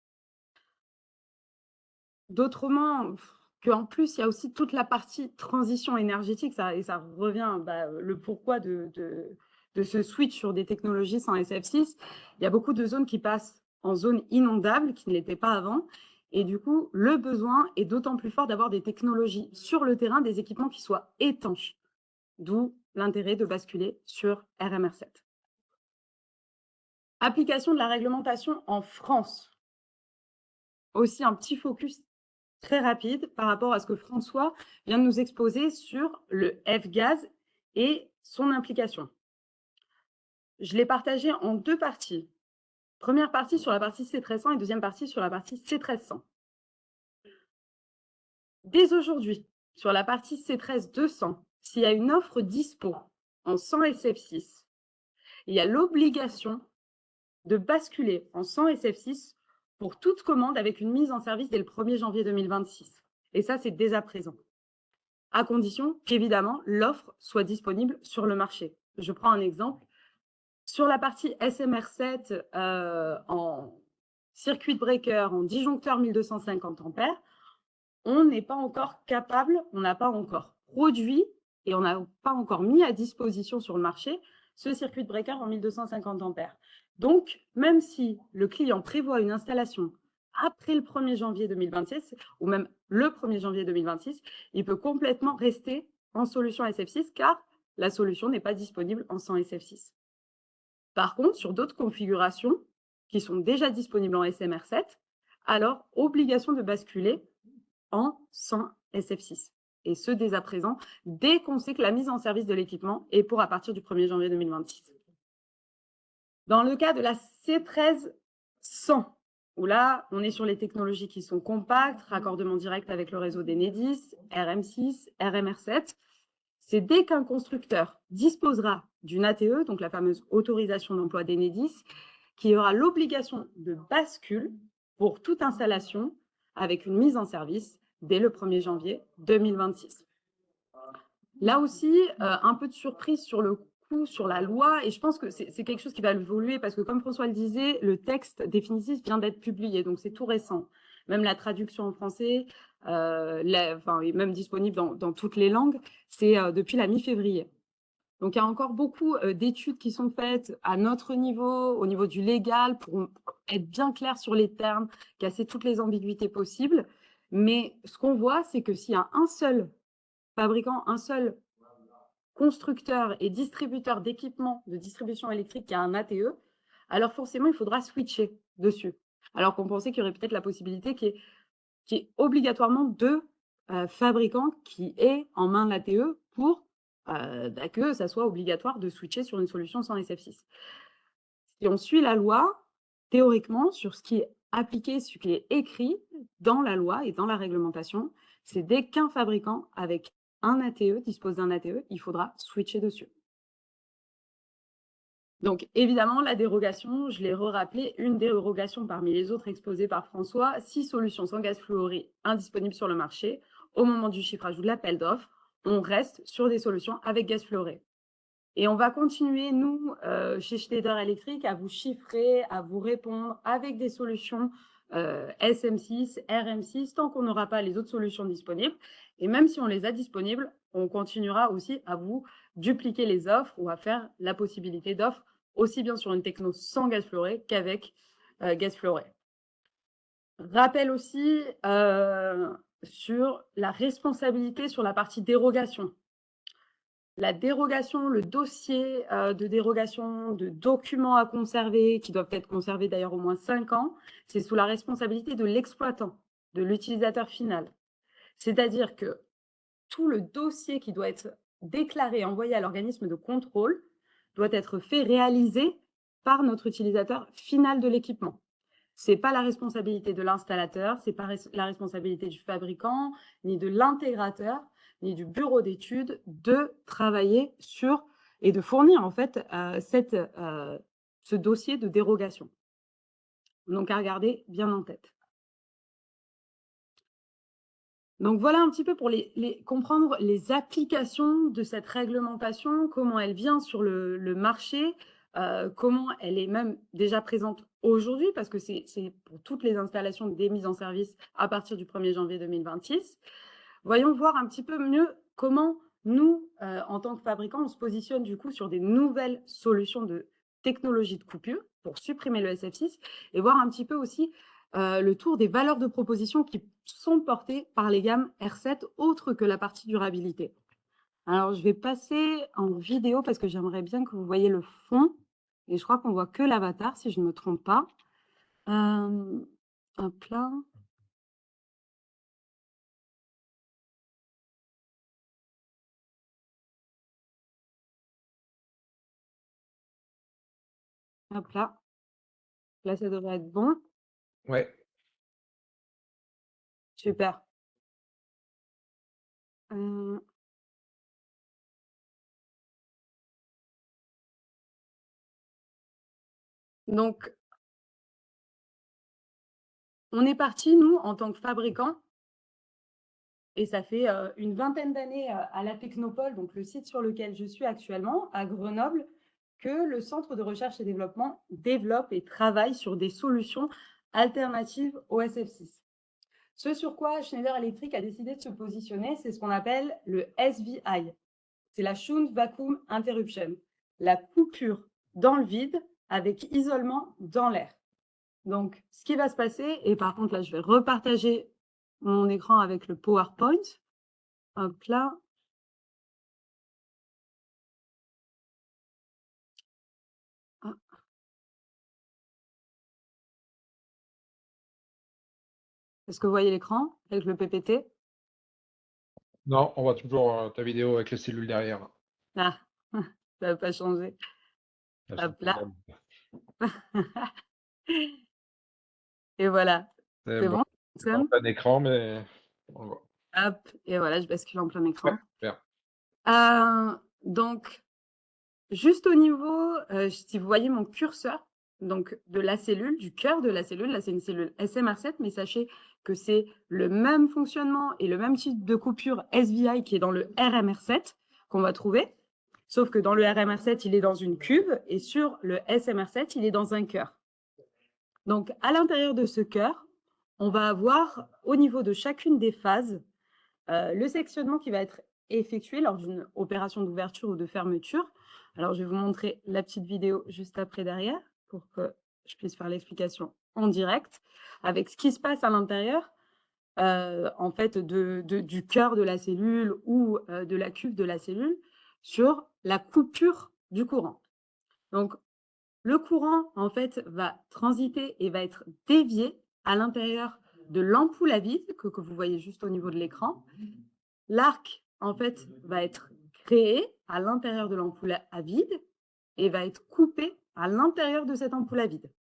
D'autrement, qu'en plus il y a aussi toute la partie transition énergétique, et ça revient le pourquoi de ce switch sur des technologies sans SF6. Il y a beaucoup de zones qui passent en zone inondable, qui ne l'étaient pas avant. Et du coup, le besoin est d'autant plus fort d'avoir des technologies sur le terrain, des équipements qui soient étanches. D'où l'intérêt de basculer sur RMR7. Application de la réglementation en France. Aussi un petit focus très rapide par rapport à ce que François vient de nous exposer sur le F-gaz et son implication. Je l'ai partagé en deux parties. Première partie sur la partie C1300 et deuxième partie sur la partie C1300. Dès aujourd'hui, sur la partie C13200, s'il y a une offre dispo en 100 SF6, il y a l'obligation de basculer en 100 SF6 pour toute commande avec une mise en service dès le 1er janvier 2026. Et ça, c'est dès à présent. À condition qu'évidemment, l'offre soit disponible sur le marché. Je prends un exemple. Sur la partie SMR7 en circuit breaker, en disjoncteur 1250 ampères, on n'est pas encore capable, on n'a pas encore produit et on n'a pas encore mis à disposition sur le marché ce circuit breaker en 1250 ampères. Donc, même si le client prévoit une installation après le 1er janvier 2026 ou même le 1er janvier 2026, il peut complètement rester en solution SF6 car la solution n'est pas disponible en 100 SF6. Par contre, sur d'autres configurations qui sont déjà disponibles en SMR7, alors obligation de basculer en 100 SF6. Et ce, dès à présent, dès qu'on sait que la mise en service de l'équipement est pour à partir du 1er janvier 2026. Dans le cas de la C13100, où là, on est sur les technologies qui sont compactes, raccordement direct avec le réseau d'Enedis, RM6, RMR7, c'est dès qu'un constructeur disposera d'une ATE, donc la fameuse autorisation d'emploi d'Enedis, qui aura l'obligation de bascule pour toute installation avec une mise en service dès le 1er janvier 2026. Là aussi, un peu de surprise sur le coup, sur la loi, et je pense que c'est quelque chose qui va évoluer parce que comme François le disait, le texte définitif vient d'être publié, donc c'est tout récent. Même la traduction en français, même disponible dans toutes les langues, c'est depuis la mi-février. Donc, il y a encore beaucoup d'études qui sont faites à notre niveau, au niveau du légal, pour être bien clair sur les termes, casser toutes les ambiguïtés possibles. Mais ce qu'on voit, c'est que s'il y a un seul fabricant, un seul constructeur et distributeur d'équipements de distribution électrique qui a un ATE, alors forcément, il faudra switcher dessus. Alors qu'on pensait qu'il y aurait peut-être la possibilité qu'il y ait qui est obligatoirement de fabricant qui est en main de l'ATE pour que ça soit obligatoire de switcher sur une solution sans SF6. Si on suit la loi, théoriquement, sur ce qui est appliqué, ce qui est écrit dans la loi et dans la réglementation, c'est dès qu'un fabricant avec un ATE dispose d'un ATE, il faudra switcher dessus. Donc, évidemment, la dérogation, je l'ai rappelé, une dérogation parmi les autres exposées par François, 6 solutions sans gaz fluoré indisponibles sur le marché. Au moment du chiffrage ou de l'appel d'offres, on reste sur des solutions avec gaz fluoré. Et on va continuer, nous, chez Schneider Electric, à vous chiffrer, à vous répondre avec des solutions SM6, RM6, tant qu'on n'aura pas les autres solutions disponibles. Et même si on les a disponibles, on continuera aussi à vous dupliquer les offres ou à faire la possibilité d'offres aussi bien sur une techno sans gaz fluoré qu'avec gaz fluoré. Rappel aussi sur la responsabilité sur la partie dérogation. La dérogation, le dossier de dérogation de documents à conserver, qui doivent être conservés d'ailleurs au moins 5 ans, c'est sous la responsabilité de l'exploitant, de l'utilisateur final. C'est-à-dire que tout le dossier qui doit être déclaré, envoyé à l'organisme de contrôle, doit être fait réaliser par notre utilisateur final de l'équipement. Ce n'est pas la responsabilité de l'installateur, ce n'est pas la responsabilité du fabricant, ni de l'intégrateur, ni du bureau d'études de travailler sur et de fournir en fait ce dossier de dérogation. Donc à regarder bien en tête. Donc voilà un petit peu pour comprendre les applications de cette réglementation, comment elle vient sur le marché, comment elle est même déjà présente aujourd'hui, parce que c'est pour toutes les installations des mises en service à partir du 1er janvier 2026. Voyons voir un petit peu mieux comment nous, en tant que fabricants, on se positionne du coup sur des nouvelles solutions de technologie de coupure pour supprimer le SF6 et voir un petit peu aussi le tour des valeurs de proposition qui sont portées par les gammes R7 autres que la partie durabilité. Alors, je vais passer en vidéo parce que j'aimerais bien que vous voyez le fond. Et je crois qu'on voit que l'avatar, si je ne me trompe pas. Hop là. Hop là. Là, ça devrait être bon. Ouais. Super. Donc, on est parti, nous, en tant que fabricants, et ça fait une vingtaine d'années à la Technopole, donc le site sur lequel je suis actuellement, à Grenoble, que le Centre de recherche et développement développe et travaille sur des solutions alternatives au SF6. Ce sur quoi Schneider Electric a décidé de se positionner, c'est ce qu'on appelle le SVI. C'est la Shunt Vacuum Interruption, la coupure dans le vide avec isolement dans l'air. Donc, ce qui va se passer, et par contre, là, je vais repartager mon écran avec le PowerPoint. Hop là. Ah. Est-ce que vous voyez l'écran avec le PPT? Non, on voit toujours ta vidéo avec les cellules derrière. Ah, ça n'a pas changé. Hop là. Et voilà. C'est bon? C'est en plein écran, mais on le voit. Hop, et voilà, je bascule en plein écran. Ouais, super. Donc, juste au niveau, si vous voyez mon curseur, donc de la cellule, du cœur de la cellule, là c'est une cellule SMR7, mais sachez que c'est le même fonctionnement et le même type de coupure SVI qui est dans le RMR7 qu'on va trouver, sauf que dans le RMR7, il est dans une cube et sur le SMR7, il est dans un cœur. Donc, à l'intérieur de ce cœur, on va avoir au niveau de chacune des phases le sectionnement qui va être effectué lors d'une opération d'ouverture ou de fermeture. Alors, je vais vous montrer la petite vidéo juste après derrière pour que je puisse faire l'explication en direct avec ce qui se passe à l'intérieur en fait du cœur de la cellule ou de la cuve de la cellule sur la coupure du courant. Donc, le courant, en fait, va transiter et va être dévié à l'intérieur de l'ampoule à vide que vous voyez juste au niveau de l'écran. L'arc, en fait, va être créé à l'intérieur de l'ampoule à vide et va être coupé à l'intérieur de cette ampoule à vide.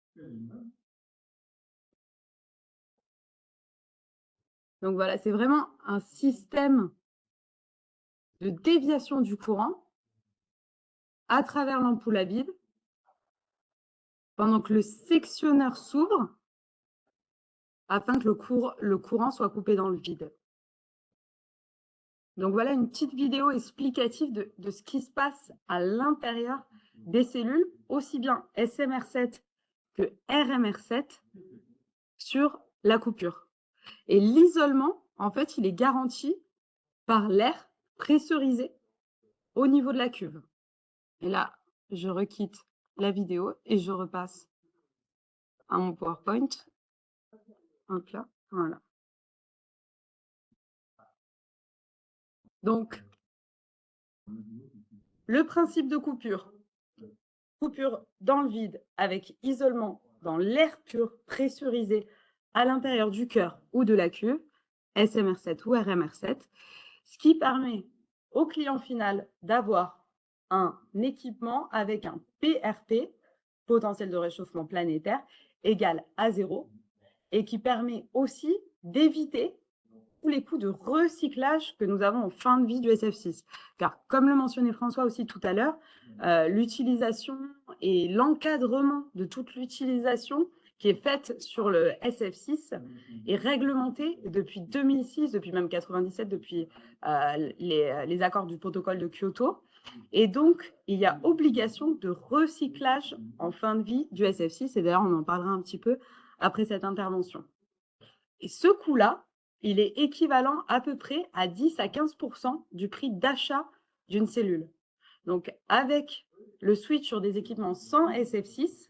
Donc voilà, c'est vraiment un système de déviation du courant à travers l'ampoule à vide pendant que le sectionneur s'ouvre afin que le courant soit coupé dans le vide. Donc voilà une petite vidéo explicative de ce qui se passe à l'intérieur des cellules, aussi bien SMR7 que RMR7 sur la coupure. Et l'isolement, en fait, il est garanti par l'air pressurisé au niveau de la cuve. Et là, je requitte la vidéo et je repasse à mon PowerPoint. Hop là, voilà. Donc, le principe de coupure. Coupure dans le vide avec isolement dans l'air pur pressurisé à l'intérieur du cœur ou de la cuve, SMR7 ou RMR7, ce qui permet au client final d'avoir un équipement avec un PRP, potentiel de réchauffement planétaire, égal à 0, et qui permet aussi d'éviter tous les coûts de recyclage que nous avons en fin de vie du SF6. Car comme le mentionnait François aussi tout à l'heure, l'utilisation et l'encadrement de toute l'utilisation qui est faite sur le SF6 est réglementée depuis 2006, depuis même 97, depuis les accords du protocole de Kyoto. Et donc, il y a obligation de recyclage en fin de vie du SF6. Et d'ailleurs, on en parlera un petit peu après cette intervention. Et ce coût-là, il est équivalent à peu près à 10 à 15% du prix d'achat d'une cellule. Donc, avec le switch sur des équipements sans SF6,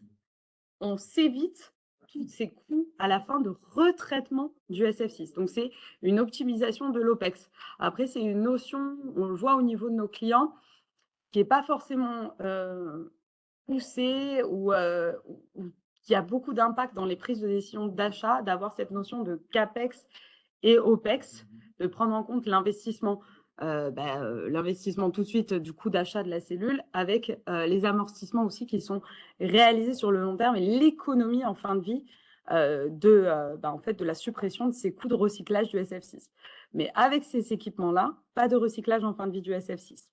on s'évite tous ces coûts à la fin de retraitement du SF6. Donc, c'est une optimisation de l'OPEX. Après, c'est une notion, on le voit au niveau de nos clients, qui n'est pas forcément poussée ou qui a beaucoup d'impact dans les prises de décision d'achat, d'avoir cette notion de CAPEX et OPEX, de prendre en compte l'investissement, l'investissement tout de suite du coût d'achat de la cellule avec les amortissements aussi qui sont réalisés sur le long terme et l'économie en fin de vie en fait, de la suppression de ces coûts de recyclage du SF6. Mais avec ces équipements-là, pas de recyclage en fin de vie du SF6.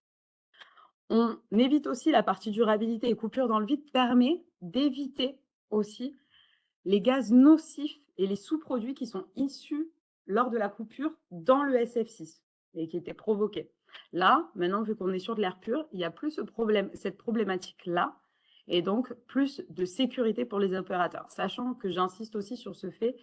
On évite aussi la partie durabilité et coupure dans le vide permet d'éviter aussi les gaz nocifs et les sous-produits qui sont issus lors de la coupure dans le SF6 et qui étaient provoqués. Là, maintenant, vu qu'on est sur de l'air pur, il n'y a plus cette problématique-là et donc plus de sécurité pour les opérateurs. Sachant que j'insiste aussi sur ce fait,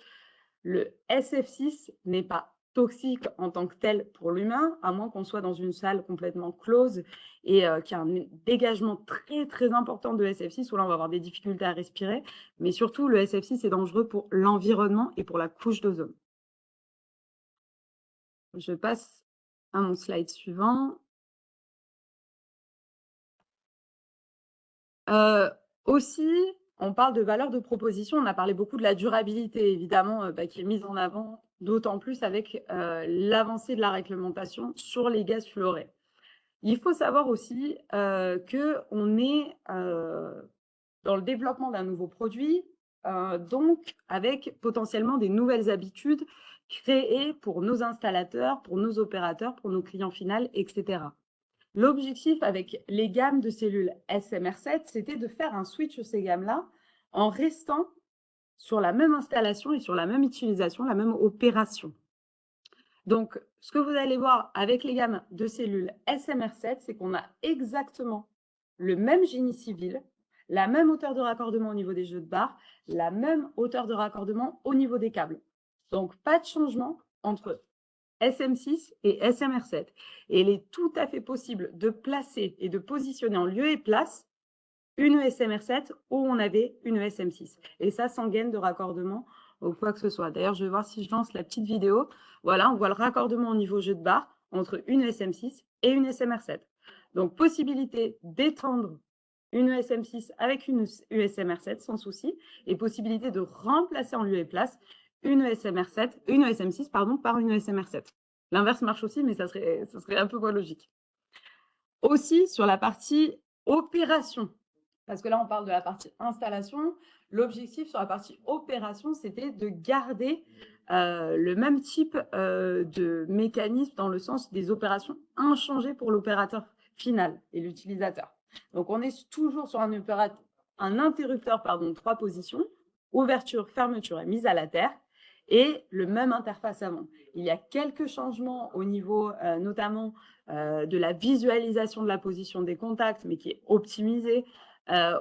le SF6 n'est pas toxique en tant que tel pour l'humain, à moins qu'on soit dans une salle complètement close et qu'il y a un dégagement très très important de SF6 où là on va avoir des difficultés à respirer, mais surtout le SF6 est dangereux pour l'environnement et pour la couche d'ozone. Je passe à mon slide suivant. Aussi, on parle de valeur de proposition, on a parlé beaucoup de la durabilité, évidemment, qui est mise en avant, d'autant plus avec l'avancée de la réglementation sur les gaz fluorés. Il faut savoir aussi qu'on est dans le développement d'un nouveau produit, donc avec potentiellement des nouvelles habitudes créées pour nos installateurs, pour nos opérateurs, pour nos clients finaux, etc. L'objectif avec les gammes de cellules SMR7, c'était de faire un switch sur ces gammes-là en restant sur la même installation et sur la même utilisation, la même opération. Donc, ce que vous allez voir avec les gammes de cellules SMR7, c'est qu'on a exactement le même génie civil, la même hauteur de raccordement au niveau des jeux de barres, la même hauteur de raccordement au niveau des câbles. Donc, pas de changement entre SM6 et SMR7. Et il est tout à fait possible de placer et de positionner en lieu et place une SMR7 où on avait une SM6. Et ça sans gaine de raccordement ou quoi que ce soit. D'ailleurs, je vais voir si je lance la petite vidéo. Voilà, on voit le raccordement au niveau jeu de barre entre une SM6 et une SMR7. Donc, possibilité d'étendre une SM6 avec une USMR7 sans souci et possibilité de remplacer en lieu et place une ESM6 pardon, par une ESMR7. L'inverse marche aussi, mais ça serait un peu moins logique. Aussi, sur la partie opération, parce que là, on parle de la partie installation. L'objectif sur la partie opération, c'était de garder le même type de mécanisme dans le sens des opérations inchangées pour l'opérateur final et l'utilisateur. Donc, on est toujours sur un interrupteur 3 positions, ouverture, fermeture et mise à la terre, et le même interface avant. Il y a quelques changements au niveau notamment de la visualisation de la position des contacts, mais qui est optimisée.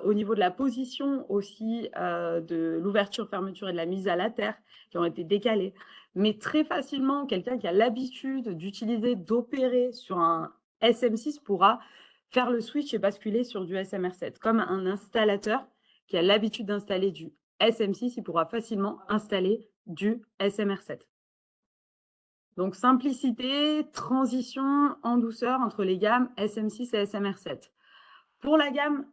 Au niveau de la position aussi, de l'ouverture, fermeture et de la mise à la terre, qui ont été décalées. Mais très facilement, quelqu'un qui a l'habitude d'utiliser, d'opérer sur un SM6 pourra faire le switch et basculer sur du SMR7. Comme un installateur qui a l'habitude d'installer du SM6, il pourra facilement installer du SMR7. Donc, simplicité, transition en douceur entre les gammes SM6 et SMR7. Pour la gamme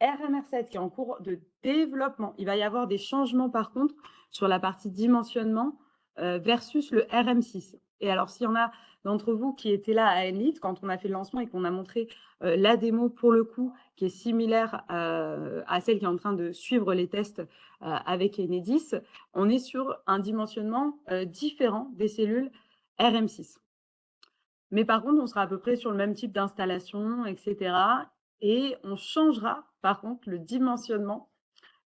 RMR7 qui est en cours de développement, il va y avoir des changements par contre sur la partie dimensionnement versus le RM6. Et alors, s'il y en a d'entre vous qui étaient là à Enlit quand on a fait le lancement et qu'on a montré la démo pour le coup, qui est similaire à celle qui est en train de suivre les tests avec Enedis, on est sur un dimensionnement différent des cellules RM6. Mais par contre, on sera à peu près sur le même type d'installation, etc. Et on changera, par contre, le dimensionnement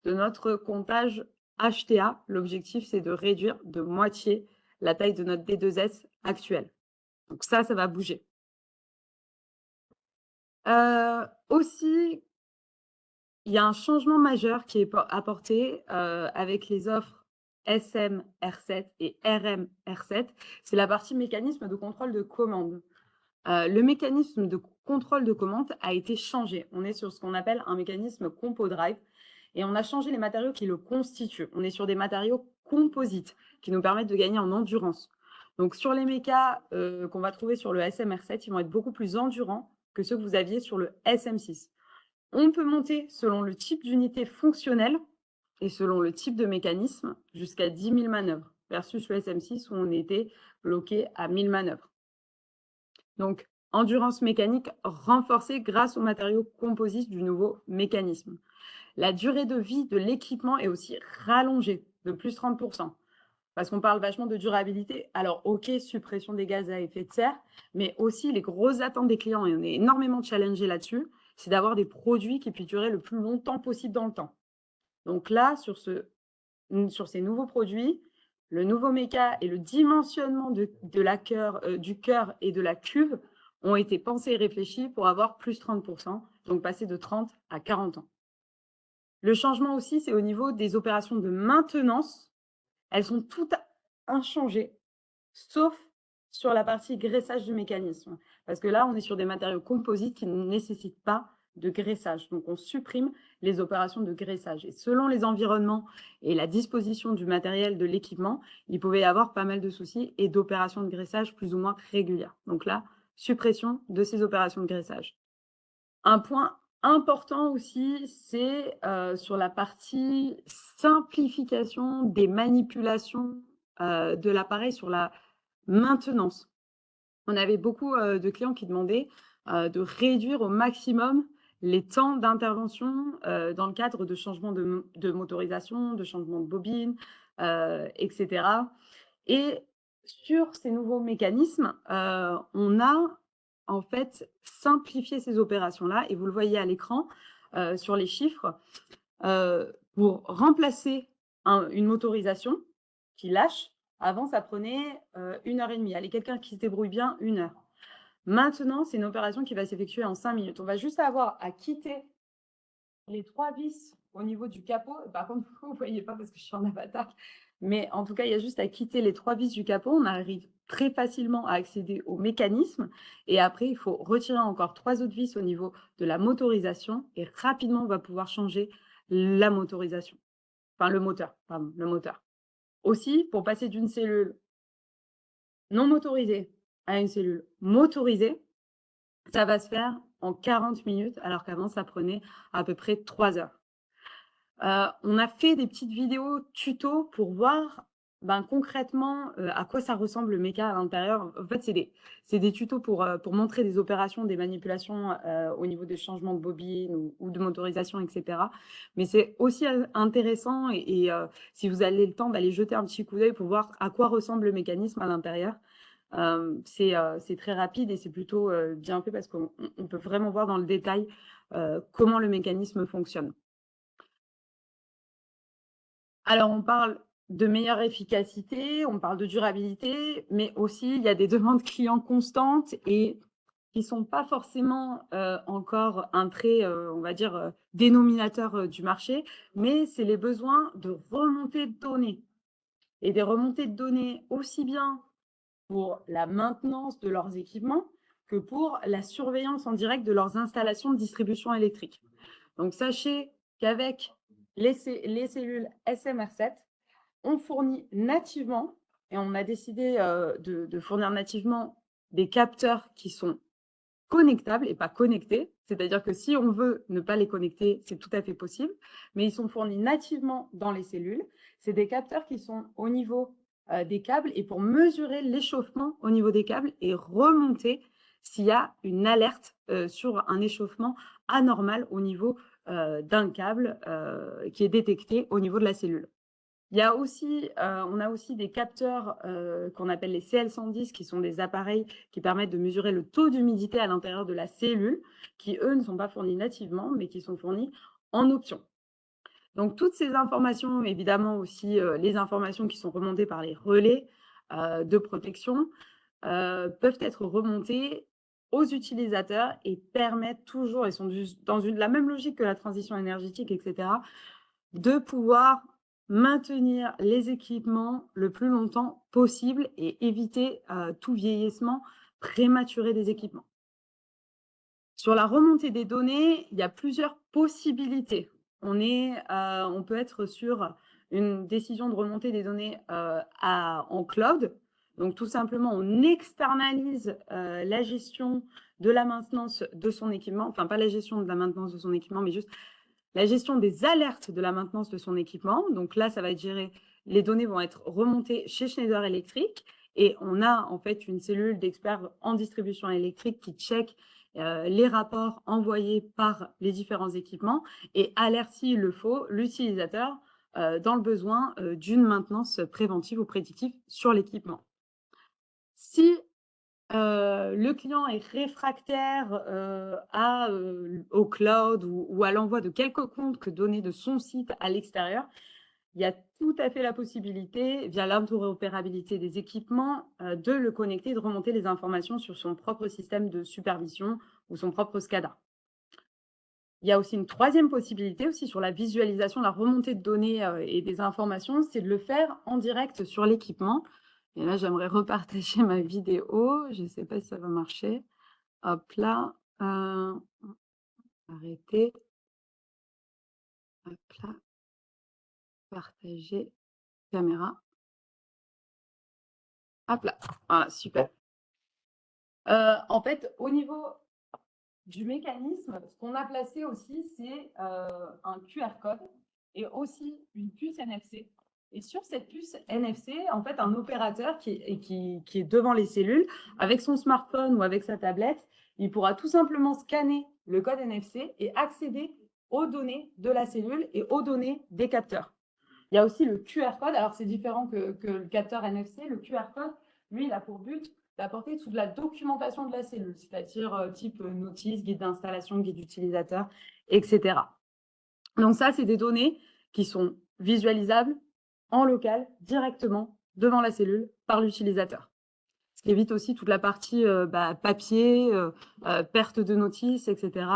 de notre comptage HTA. L'objectif, c'est de réduire de moitié la taille de notre D2S actuelle. Donc ça va bouger. Aussi, il y a un changement majeur qui est apporté avec les offres SMR7 et RMR7. C'est la partie mécanisme de contrôle de commande. Le mécanisme de contrôle de commande a été changé. On est sur ce qu'on appelle un mécanisme compo drive et on a changé les matériaux qui le constituent. On est sur des matériaux composites qui nous permettent de gagner en endurance. Donc, sur les mécas qu'on va trouver sur le SMR7, ils vont être beaucoup plus endurants que ceux que vous aviez sur le SM6. On peut monter selon le type d'unité fonctionnelle et selon le type de mécanisme jusqu'à 10 000 manœuvres versus le SM6 où on était bloqué à 1000 manœuvres. Donc, endurance mécanique renforcée grâce aux matériaux composites du nouveau mécanisme. La durée de vie de l'équipement est aussi rallongée de plus 30%. Parce qu'on parle vachement de durabilité. Alors, OK, suppression des gaz à effet de serre, mais aussi les grosses attentes des clients, et on est énormément challengé là-dessus, c'est d'avoir des produits qui puissent durer le plus longtemps possible dans le temps. Donc là, sur ces nouveaux produits, le nouveau méca et le dimensionnement du cœur et de la cuve ont été pensés et réfléchis pour avoir plus 30%, donc passer de 30 à 40 ans. Le changement aussi, c'est au niveau des opérations de maintenance. Elles sont toutes inchangées, sauf sur la partie graissage du mécanisme. Parce que là, on est sur des matériaux composites qui ne nécessitent pas de graissage. Donc, on supprime les opérations de graissage. Et selon les environnements et la disposition du matériel, de l'équipement, il pouvait y avoir pas mal de soucis et d'opérations de graissage plus ou moins régulières. Donc là, suppression de ces opérations de graissage. Un point important aussi, c'est sur la partie simplification des manipulations de l'appareil sur la maintenance. On avait beaucoup de clients qui demandaient de réduire au maximum les temps d'intervention dans le cadre de changements de motorisation, de changements de bobine, etc. Et sur ces nouveaux mécanismes, on a en fait simplifié ces opérations-là, et vous le voyez à l'écran sur les chiffres, pour remplacer une motorisation qui lâche. Avant, ça prenait 1h30. Allez, quelqu'un qui se débrouille bien, 1 heure. Maintenant, c'est une opération qui va s'effectuer en 5 minutes. On va juste avoir à quitter les 3 vis au niveau du capot. Par contre, vous ne voyez pas parce que je suis en avatar. Mais en tout cas, il y a juste à quitter les 3 vis du capot. On arrive très facilement à accéder au mécanisme. Et après, il faut retirer encore 3 autres vis au niveau de la motorisation. Et rapidement, on va pouvoir changer la motorisation. Enfin, le moteur, pardon, le moteur. Aussi, pour passer d'une cellule non motorisée à une cellule motorisée, ça va se faire en 40 minutes, alors qu'avant, ça prenait à peu près 3 heures. On a fait des petites vidéos tuto pour voir concrètement, à quoi ça ressemble le méca à l'intérieur. En fait, c'est des tutos pour montrer des opérations, des manipulations au niveau des changements de bobine ou de motorisation, etc. Mais c'est aussi intéressant si vous avez le temps d'aller jeter un petit coup d'œil pour voir à quoi ressemble le mécanisme à l'intérieur. C'est très rapide et c'est plutôt bien fait parce qu'on peut vraiment voir dans le détail comment le mécanisme fonctionne. Alors, on parle de meilleure efficacité, on parle de durabilité, mais aussi il y a des demandes clients constantes et qui ne sont pas forcément encore un trait, on va dire, dénominateur du marché, mais c'est les besoins de remontée de données. Et des remontées de données aussi bien pour la maintenance de leurs équipements que pour la surveillance en direct de leurs installations de distribution électrique. Donc, sachez qu'avec les cellules SMR7, on fournit nativement, et on a décidé de fournir nativement des capteurs qui sont connectables et pas connectés. C'est-à-dire que si on veut ne pas les connecter, c'est tout à fait possible, mais ils sont fournis nativement dans les cellules. C'est des capteurs qui sont au niveau des câbles et pour mesurer l'échauffement au niveau des câbles et remonter s'il y a une alerte sur un échauffement anormal au niveau d'un câble qui est détecté au niveau de la cellule. Il y a aussi, on a aussi des capteurs qu'on appelle les CL110, qui sont des appareils qui permettent de mesurer le taux d'humidité à l'intérieur de la cellule, qui, eux, ne sont pas fournis nativement, mais qui sont fournis en option. Donc, toutes ces informations, évidemment aussi les informations qui sont remontées par les relais de protection, peuvent être remontées aux utilisateurs et permettent toujours, et sont dans la même logique que la transition énergétique, etc., de pouvoir maintenir les équipements le plus longtemps possible et éviter tout vieillissement prématuré des équipements. Sur la remontée des données, il y a plusieurs possibilités. On peut être sur une décision de remontée des données en cloud. Donc, tout simplement, on externalise la gestion de la maintenance de son équipement. Enfin, pas la gestion de la maintenance de son équipement, mais juste la gestion des alertes de la maintenance de son équipement. Donc là, ça va être géré. Les données vont être remontées chez Schneider Electric et on a en fait une cellule d'experts en distribution électrique qui check les rapports envoyés par les différents équipements et alerte s'il le faut l'utilisateur dans le besoin d'une maintenance préventive ou prédictive sur l'équipement. Si le client est réfractaire au cloud ou à l'envoi de quelconque données de son site à l'extérieur, il y a tout à fait la possibilité, via l'interopérabilité des équipements, de le connecter et de remonter les informations sur son propre système de supervision ou son propre SCADA. Il y a aussi une troisième possibilité aussi sur la visualisation, la remontée de données et des informations, c'est de le faire en direct sur l'équipement. Et là, j'aimerais repartager ma vidéo. Je ne sais pas si ça va marcher. Hop là. Arrêter. Hop là. Partager caméra. Hop là. Voilà, super. En fait, au niveau du mécanisme, ce qu'on a placé aussi, c'est un QR code et aussi une puce NFC. Et sur cette puce NFC, en fait, un opérateur qui est devant les cellules, avec son smartphone ou avec sa tablette, il pourra tout simplement scanner le code NFC et accéder aux données de la cellule et aux données des capteurs. Il y a aussi le QR code. Alors, c'est différent que le capteur NFC. Le QR code, lui, il a pour but d'apporter toute la documentation de la cellule, c'est-à-dire type notice, guide d'installation, guide d'utilisateur, etc. Donc ça, c'est des données qui sont visualisables en local, directement devant la cellule par l'utilisateur. Ce qui évite aussi toute la partie papier, perte de notice, etc.,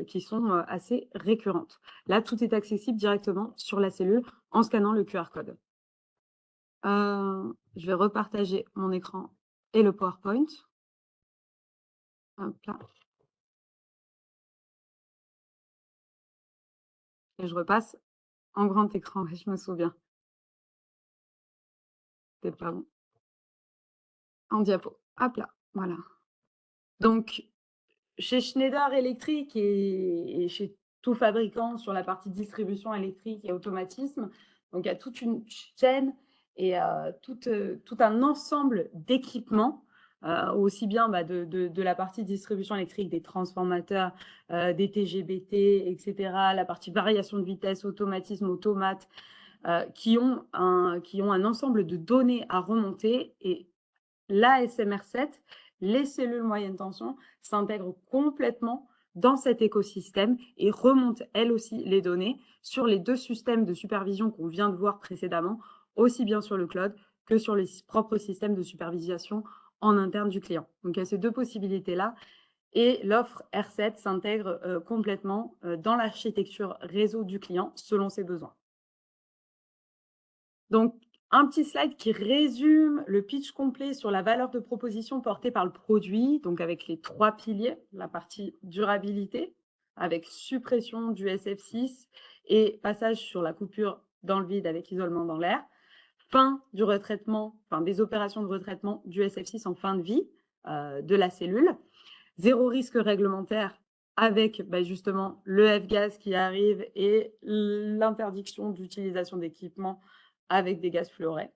qui sont assez récurrentes. Là, tout est accessible directement sur la cellule en scannant le QR code. Je vais repartager mon écran et le PowerPoint. Hop là. Et je repasse en grand écran, je me souviens. C'était pas bon. En diapo. Hop là, voilà. Donc, chez Schneider Electric et chez tout fabricant sur la partie distribution électrique et automatisme, donc il y a toute une chaîne et tout un ensemble d'équipements, aussi bien de la partie distribution électrique, des transformateurs, des TGBT, etc., la partie variation de vitesse, automatisme, automate, qui ont un ensemble de données à remonter. Et la SMR7, les cellules moyenne tension, s'intègrent complètement dans cet écosystème et remontent elles aussi les données sur les 2 systèmes de supervision qu'on vient de voir précédemment, aussi bien sur le cloud que sur les propres systèmes de supervision en interne du client. Donc il y a ces 2 possibilités-là et l'offre R7 s'intègre complètement dans l'architecture réseau du client selon ses besoins. Donc, un petit slide qui résume le pitch complet sur la valeur de proposition portée par le produit, donc avec les 3 piliers, la partie durabilité, avec suppression du SF6 et passage sur la coupure dans le vide avec isolement dans l'air, fin du retraitement, enfin des opérations de retraitement du SF6 en fin de vie de la cellule, 0 risque réglementaire avec justement le F-gaz qui arrive et l'interdiction d'utilisation d'équipements avec des gaz fluorés.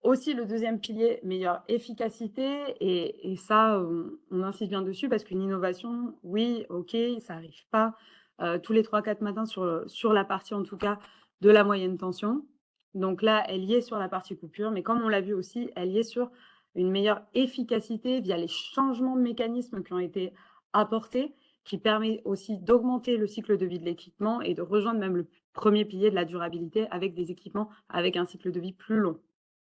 Aussi, le deuxième pilier, meilleure efficacité. Et ça, on insiste bien dessus parce qu'une innovation, oui, OK, ça n'arrive pas tous les 3-4 matins sur la partie, en tout cas, de la moyenne tension. Donc là, elle y est sur la partie coupure, mais comme on l'a vu aussi, elle y est sur une meilleure efficacité via les changements de mécanismes qui ont été apportés, qui permet aussi d'augmenter le cycle de vie de l'équipement et de rejoindre même le premier pilier de la durabilité avec des équipements avec un cycle de vie plus long.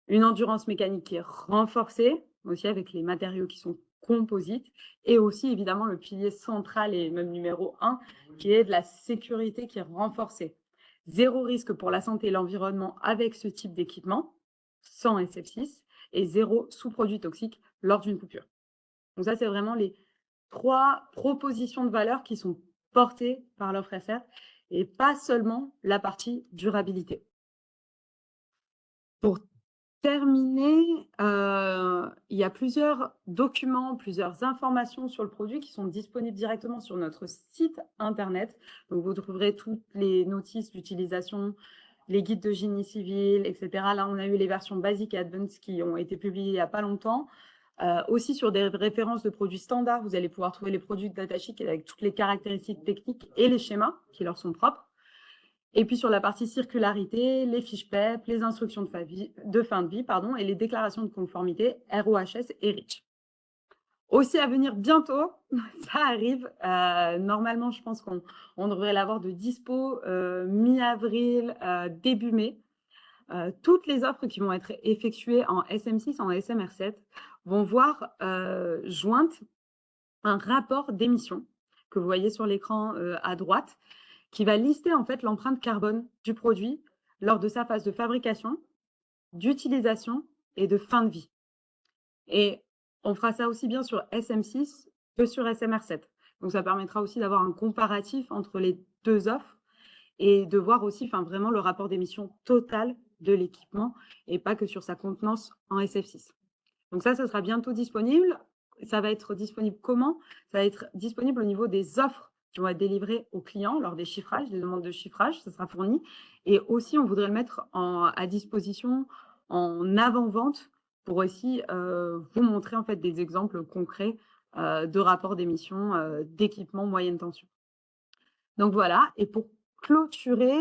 Une endurance mécanique qui est renforcée, aussi avec les matériaux qui sont composites, et aussi évidemment le pilier central et même numéro 1, qui est de la sécurité qui est renforcée. 0 risque pour la santé et l'environnement avec ce type d'équipement, sans SF6, et 0 sous-produits toxiques lors d'une coupure. Donc ça, c'est vraiment les 3 propositions de valeur qui sont portées par l'offre SR, et pas seulement la partie durabilité. Pour terminer, il y a plusieurs documents, plusieurs informations sur le produit qui sont disponibles directement sur notre site internet. Donc, vous trouverez toutes les notices d'utilisation, les guides de génie civil, etc. Là, on a eu les versions basiques et advanced qui ont été publiées il n'y a pas longtemps. Aussi sur des références de produits standards, vous allez pouvoir trouver les produits de datasheet avec toutes les caractéristiques techniques et les schémas qui leur sont propres. Et puis sur la partie circularité, les fiches PEP, les instructions de fin de vie et les déclarations de conformité ROHS et REACH. Aussi à venir bientôt, ça arrive. Normalement, je pense qu'on devrait l'avoir de dispo mi-avril, début mai. Toutes les offres qui vont être effectuées en SM6, en SMR7, vont voir jointe un rapport d'émission que vous voyez sur l'écran à droite, qui va lister en fait l'empreinte carbone du produit lors de sa phase de fabrication, d'utilisation et de fin de vie. Et on fera ça aussi bien sur SM6 que sur SMR7. Donc ça permettra aussi d'avoir un comparatif entre les 2 offres et de voir aussi vraiment le rapport d'émission total de l'équipement et pas que sur sa contenance en SF6. Donc ça sera bientôt disponible. Ça va être disponible comment? Ça va être disponible au niveau des offres qui vont être délivrées aux clients lors des chiffrages, des demandes de chiffrage, ça sera fourni. Et aussi, on voudrait le mettre à disposition en avant-vente pour aussi vous montrer en fait des exemples concrets de rapports d'émissions d'équipements moyenne tension. Donc voilà, et pour clôturer,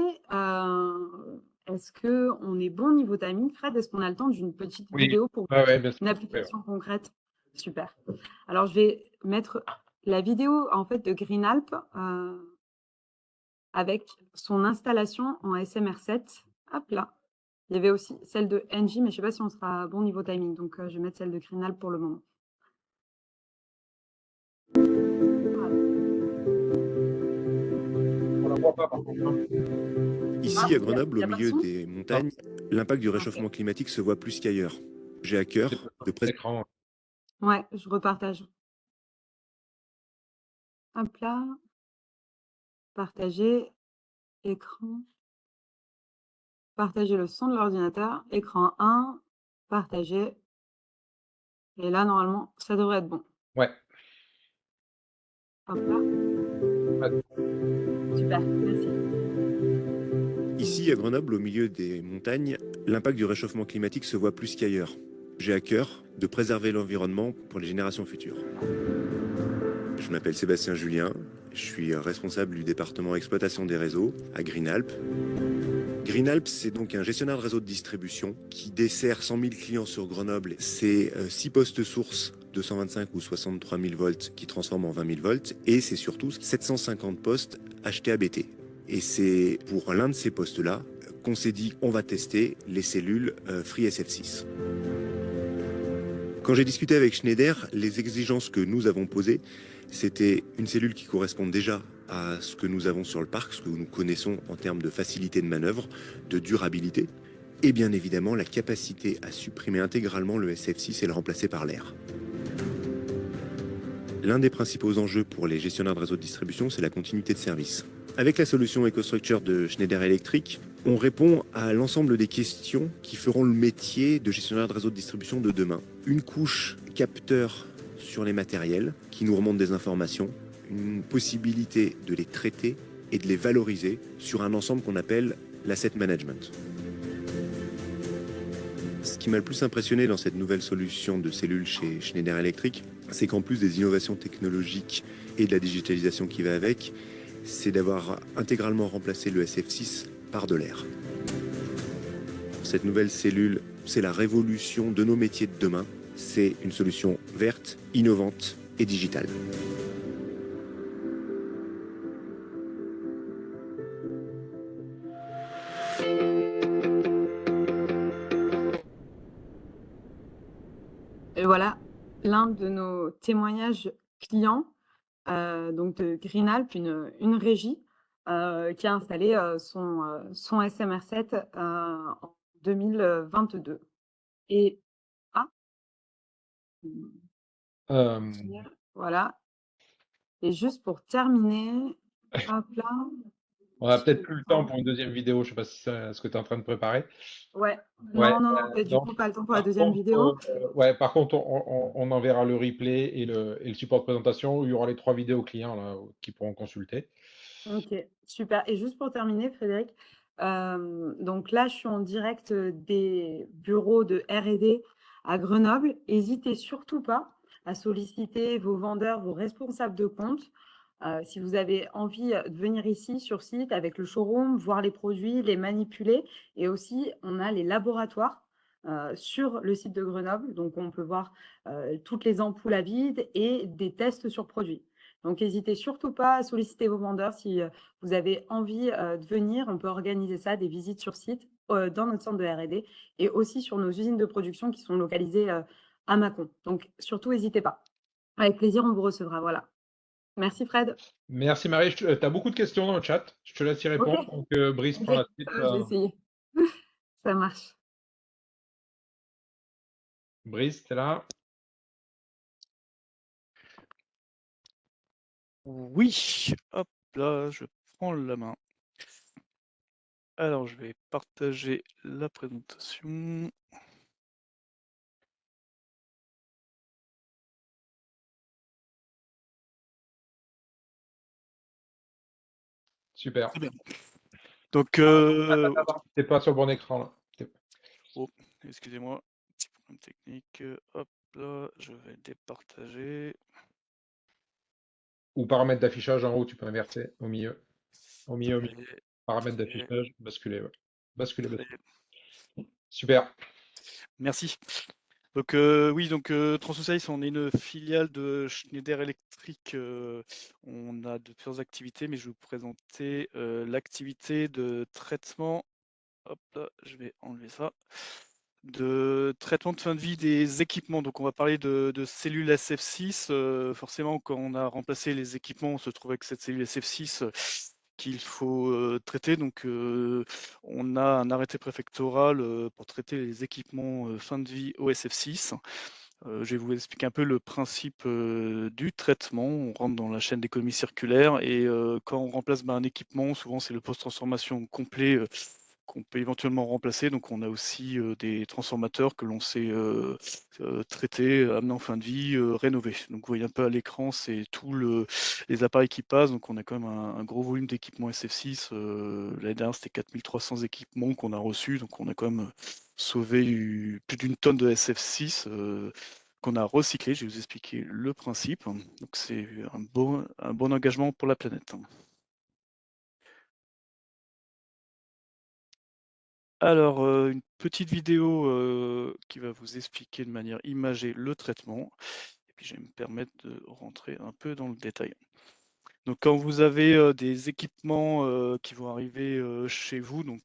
est-ce qu'on est bon niveau timing? Fred, est-ce qu'on a le temps d'une petite vidéo pour une application concrète? Super. Alors, je vais mettre la vidéo en fait de Greenalp avec son installation en SMR7. Hop là. Il y avait aussi celle de Engie, mais je ne sais pas si on sera à bon niveau timing. Donc, je vais mettre celle de Greenalp pour le moment. On la voit pas par contre. Ici, à Grenoble, au milieu des montagnes, l'impact du réchauffement climatique se voit plus qu'ailleurs. J'ai à cœur de présenter. Ouais, je repartage. Hop là. Partager écran. Partager le son de l'ordinateur. Écran 1. Partager. Et là, normalement, ça devrait être bon. Ouais. Hop là. Ouais. Super, merci. Ici, à Grenoble, au milieu des montagnes, L'impact du réchauffement climatique se voit plus qu'ailleurs. J'ai à cœur de préserver l'environnement pour les générations futures. Je m'appelle Sébastien Julien, je suis responsable du département exploitation des réseaux à Greenalp. Greenalp, c'est donc un gestionnaire de réseau de distribution qui dessert 100 000 clients sur Grenoble. C'est 6 postes sources 225 ou 63 000 volts qui transforment en 20 000 volts et c'est surtout 750 postes achetés à BT. Et c'est pour l'un de ces postes-là qu'on s'est dit on va tester les cellules FreeSF6. Quand j'ai discuté avec Schneider, les exigences que nous avons posées, c'était une cellule qui corresponde déjà à ce que nous avons sur le parc, ce que nous connaissons en termes de facilité de manœuvre, de durabilité, et bien évidemment la capacité à supprimer intégralement le SF6 et le remplacer par l'air. L'un des principaux enjeux pour les gestionnaires de réseau de distribution, c'est la continuité de service. Avec la solution EcoStruxure de Schneider Electric, on répond à l'ensemble des questions qui feront le métier de gestionnaire de réseau de distribution de demain. Une couche capteur sur les matériels qui nous remonte des informations, une possibilité de les traiter et de les valoriser sur un ensemble qu'on appelle l'asset management. Ce qui m'a le plus impressionné dans cette nouvelle solution de cellules chez Schneider Electric, c'est qu'en plus des innovations technologiques et de la digitalisation qui va avec, c'est d'avoir intégralement remplacé le SF6 par de l'air. Cette nouvelle cellule, c'est la révolution de nos métiers de demain. C'est une solution verte, innovante et digitale. Et voilà l'un de nos témoignages clients, donc de Greenalp, une régie qui a installé son SMR7 en 2022. Et Euh, voilà. Et juste pour terminer, hop là. on a peut-être plus le temps pour une deuxième vidéo. Je sais pas si c'est ce que tu es en train de préparer. Ouais, Ouais, non, du donc, coup, pas le temps pour la par deuxième contre, vidéo. ouais, par contre, on enverra le replay et le support de présentation où il y aura les 3 vidéos clients là, qui pourront consulter. Ok, super. Et juste pour terminer, Frédéric, donc là, je suis en direct des bureaux de R&D à Grenoble. N'hésitez surtout pas à solliciter vos vendeurs, vos responsables de compte. Si vous avez envie de venir ici sur site avec le showroom, voir les produits, les manipuler. Et aussi, on a les laboratoires sur le site de Grenoble. Donc, on peut voir toutes les ampoules à vide et des tests sur produits. Donc, n'hésitez surtout pas à solliciter vos vendeurs si vous avez envie de venir. On peut organiser ça, des visites sur site dans notre centre de R&D et aussi sur nos usines de production qui sont localisées à Mâcon. Donc, surtout, n'hésitez pas. Avec plaisir, on vous recevra. Voilà. Merci, Fred. Merci Marie. Tu as beaucoup de questions dans le chat. Je te laisse y répondre. Ok. Donc, Brice prend la suite. Je vais essayer. Ça marche. Brice, tu es là? Oui, hop là, je prends la main. Alors, je vais partager la présentation. Super. Très bien. Donc, T'es pas sur le bon écran là. oh, excusez-moi, petit problème technique. Hop là, je vais départager. Ou paramètres d'affichage en haut, tu peux inverser au milieu. Au milieu. Paramètres Fait. d'affichage, basculer. Ouais. Basculer. Fait. Super. Merci. Donc oui, donc Transociety, on est une filiale de Schneider Electric. On a de plusieurs activités, mais je vais vous présenter l'activité de traitement. Hop là, je vais enlever ça. De traitement de fin de vie des équipements. Donc on va parler de cellules SF6. Forcément, quand on a remplacé les équipements, on se trouve avec cette cellule SF6 qu'il faut traiter. Donc on a un arrêté préfectoral pour traiter les équipements fin de vie OSF6. Je vais vous expliquer un peu le principe du traitement. On rentre dans la chaîne d'économie circulaire et quand on remplace un équipement, souvent c'est le post-transformation complet qu'on peut éventuellement remplacer. Donc on a aussi des transformateurs que l'on sait traiter, amener en fin de vie, rénover. Donc vous voyez un peu à l'écran, c'est tous les appareils qui passent. Donc on a quand même un gros volume d'équipements SF6. L'année dernière, c'était 4300 équipements qu'on a reçus. Donc on a quand même sauvé plus d'une tonne de SF6 qu'on a recyclé. Je vais vous expliquer le principe. Donc c'est un bon engagement pour la planète. Alors, une petite vidéo qui va vous expliquer de manière imagée le traitement. Et puis je vais me permettre de rentrer un peu dans le détail. Donc quand vous avez des équipements qui vont arriver chez vous, donc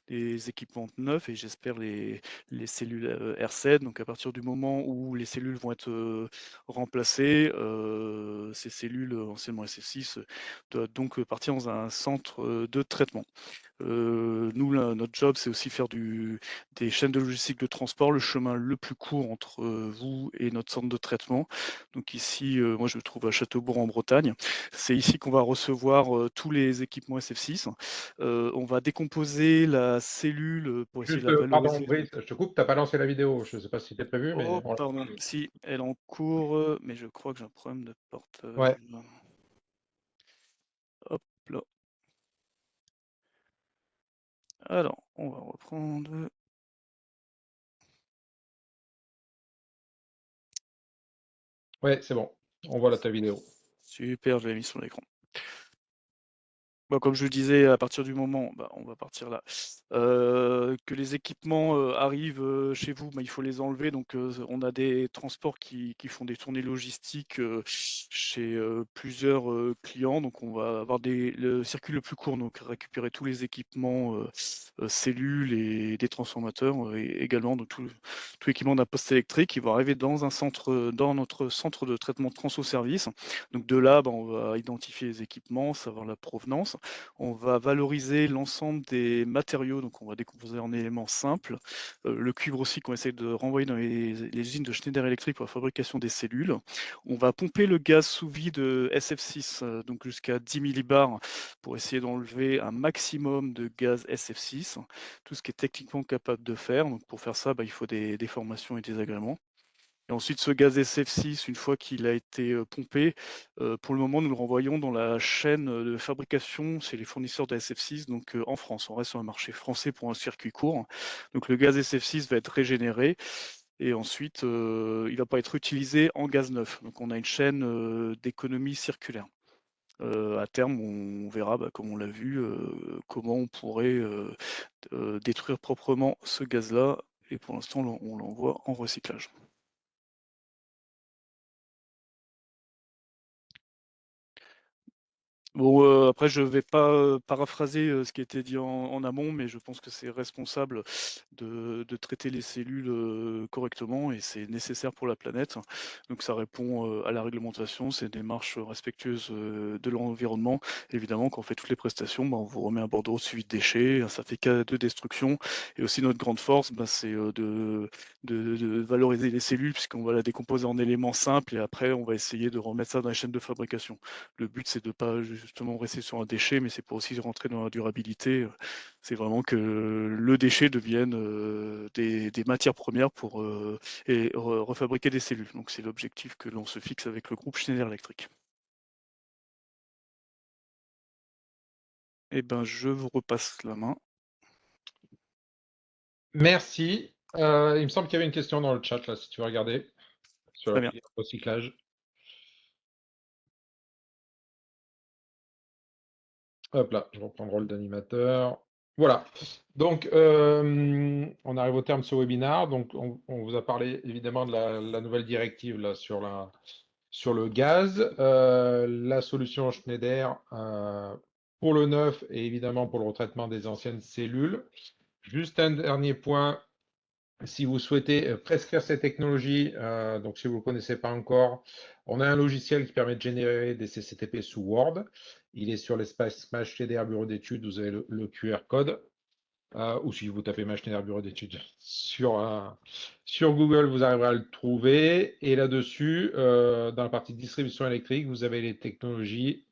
des équipements neufs et j'espère les cellules R7, donc à partir du moment où les cellules vont être remplacées, ces cellules anciennement SF6 doivent donc partir dans un centre de traitement. Nous, notre job, c'est aussi faire des chaînes de logistique de transport, le chemin le plus court entre vous et notre centre de traitement. Donc ici, moi je me trouve à Châteaubourg en Bretagne. C'est ici qu'on va recevoir tous les équipements SF6. On va décomposer la cellule pour essayer de Juste, la pardon, valoriser. Brice, je te coupe, tu n'as pas lancé la vidéo. Je ne sais pas si c'était prévu, mais Oh, voilà. pardon, si, elle est en cours, mais je crois que j'ai un problème de portage. Ouais. Hop là. Alors, on va reprendre. Ouais, c'est bon. On voit là ta vidéo. Super, je l'ai mis sur l'écran. Bah, comme je le disais, à partir du moment, on va partir là, que les équipements arrivent chez vous, il faut les enlever. Donc, on a des transports qui font des tournées logistiques chez plusieurs clients. Donc, on va avoir le circuit le plus court, donc récupérer tous les équipements, cellules et des transformateurs et également donc, tout équipement d'un poste électrique qui va arriver dans notre centre de traitement Transsoservice. Donc, de là, on va identifier les équipements, savoir la provenance. On va valoriser l'ensemble des matériaux, donc on va décomposer en éléments simples. Le cuivre aussi qu'on essaie de renvoyer dans les usines de Schneider Electric pour la fabrication des cellules. On va pomper le gaz sous vide SF6, donc jusqu'à 10 millibars, pour essayer d'enlever un maximum de gaz SF6, tout ce qui est techniquement capable de faire. Donc pour faire ça, il faut des formations et des agréments. Et ensuite, ce gaz SF6, une fois qu'il a été pompé, pour le moment, nous le renvoyons dans la chaîne de fabrication chez les fournisseurs de SF6, donc en France. On reste sur un marché français pour un circuit court. Donc le gaz SF6 va être régénéré et ensuite, il ne va pas être utilisé en gaz neuf. Donc on a une chaîne d'économie circulaire. À terme, on verra, comme on l'a vu, comment on pourrait détruire proprement ce gaz-là. Et pour l'instant, on l'envoie en recyclage. Bon, après, je vais pas paraphraser ce qui a été dit en amont, mais je pense que c'est responsable de traiter les cellules correctement et c'est nécessaire pour la planète. Donc ça répond à la réglementation, c'est une démarche respectueuse de l'environnement. Évidemment, quand on fait toutes les prestations, on vous remet un bordereau de suivi de déchets, un certificat de destruction. Et aussi notre grande force, c'est de valoriser les cellules puisqu'on va la décomposer en éléments simples et après on va essayer de remettre ça dans les chaînes de fabrication. Le but, c'est de pas justement rester sur un déchet, mais c'est pour aussi rentrer dans la durabilité. C'est vraiment que le déchet devienne des matières premières pour refabriquer des cellules. Donc c'est l'objectif que l'on se fixe avec le groupe Schneider Electric. Eh ben, je vous repasse la main. Merci. Il me semble qu'il y avait une question dans le chat, là, si tu veux regarder, sur Très la bien. filière recyclage. Hop là, je reprends le rôle d'animateur. Voilà. Donc, on arrive au terme de ce webinaire. Donc, on vous a parlé évidemment de la nouvelle directive là, sur le gaz, la solution Schneider pour le neuf et évidemment pour le retraitement des anciennes cellules. Juste un dernier point. Si vous souhaitez prescrire ces technologies, donc si vous ne le connaissez pas encore, on a un logiciel qui permet de générer des CCTP sous Word. Il est sur l'espace Mach Schneider Bureau d'études, vous avez le QR code. Ou si vous tapez Mach Schneider Bureau d'études sur Google, vous arriverez à le trouver. Et là-dessus, dans la partie distribution électrique, vous avez les technologies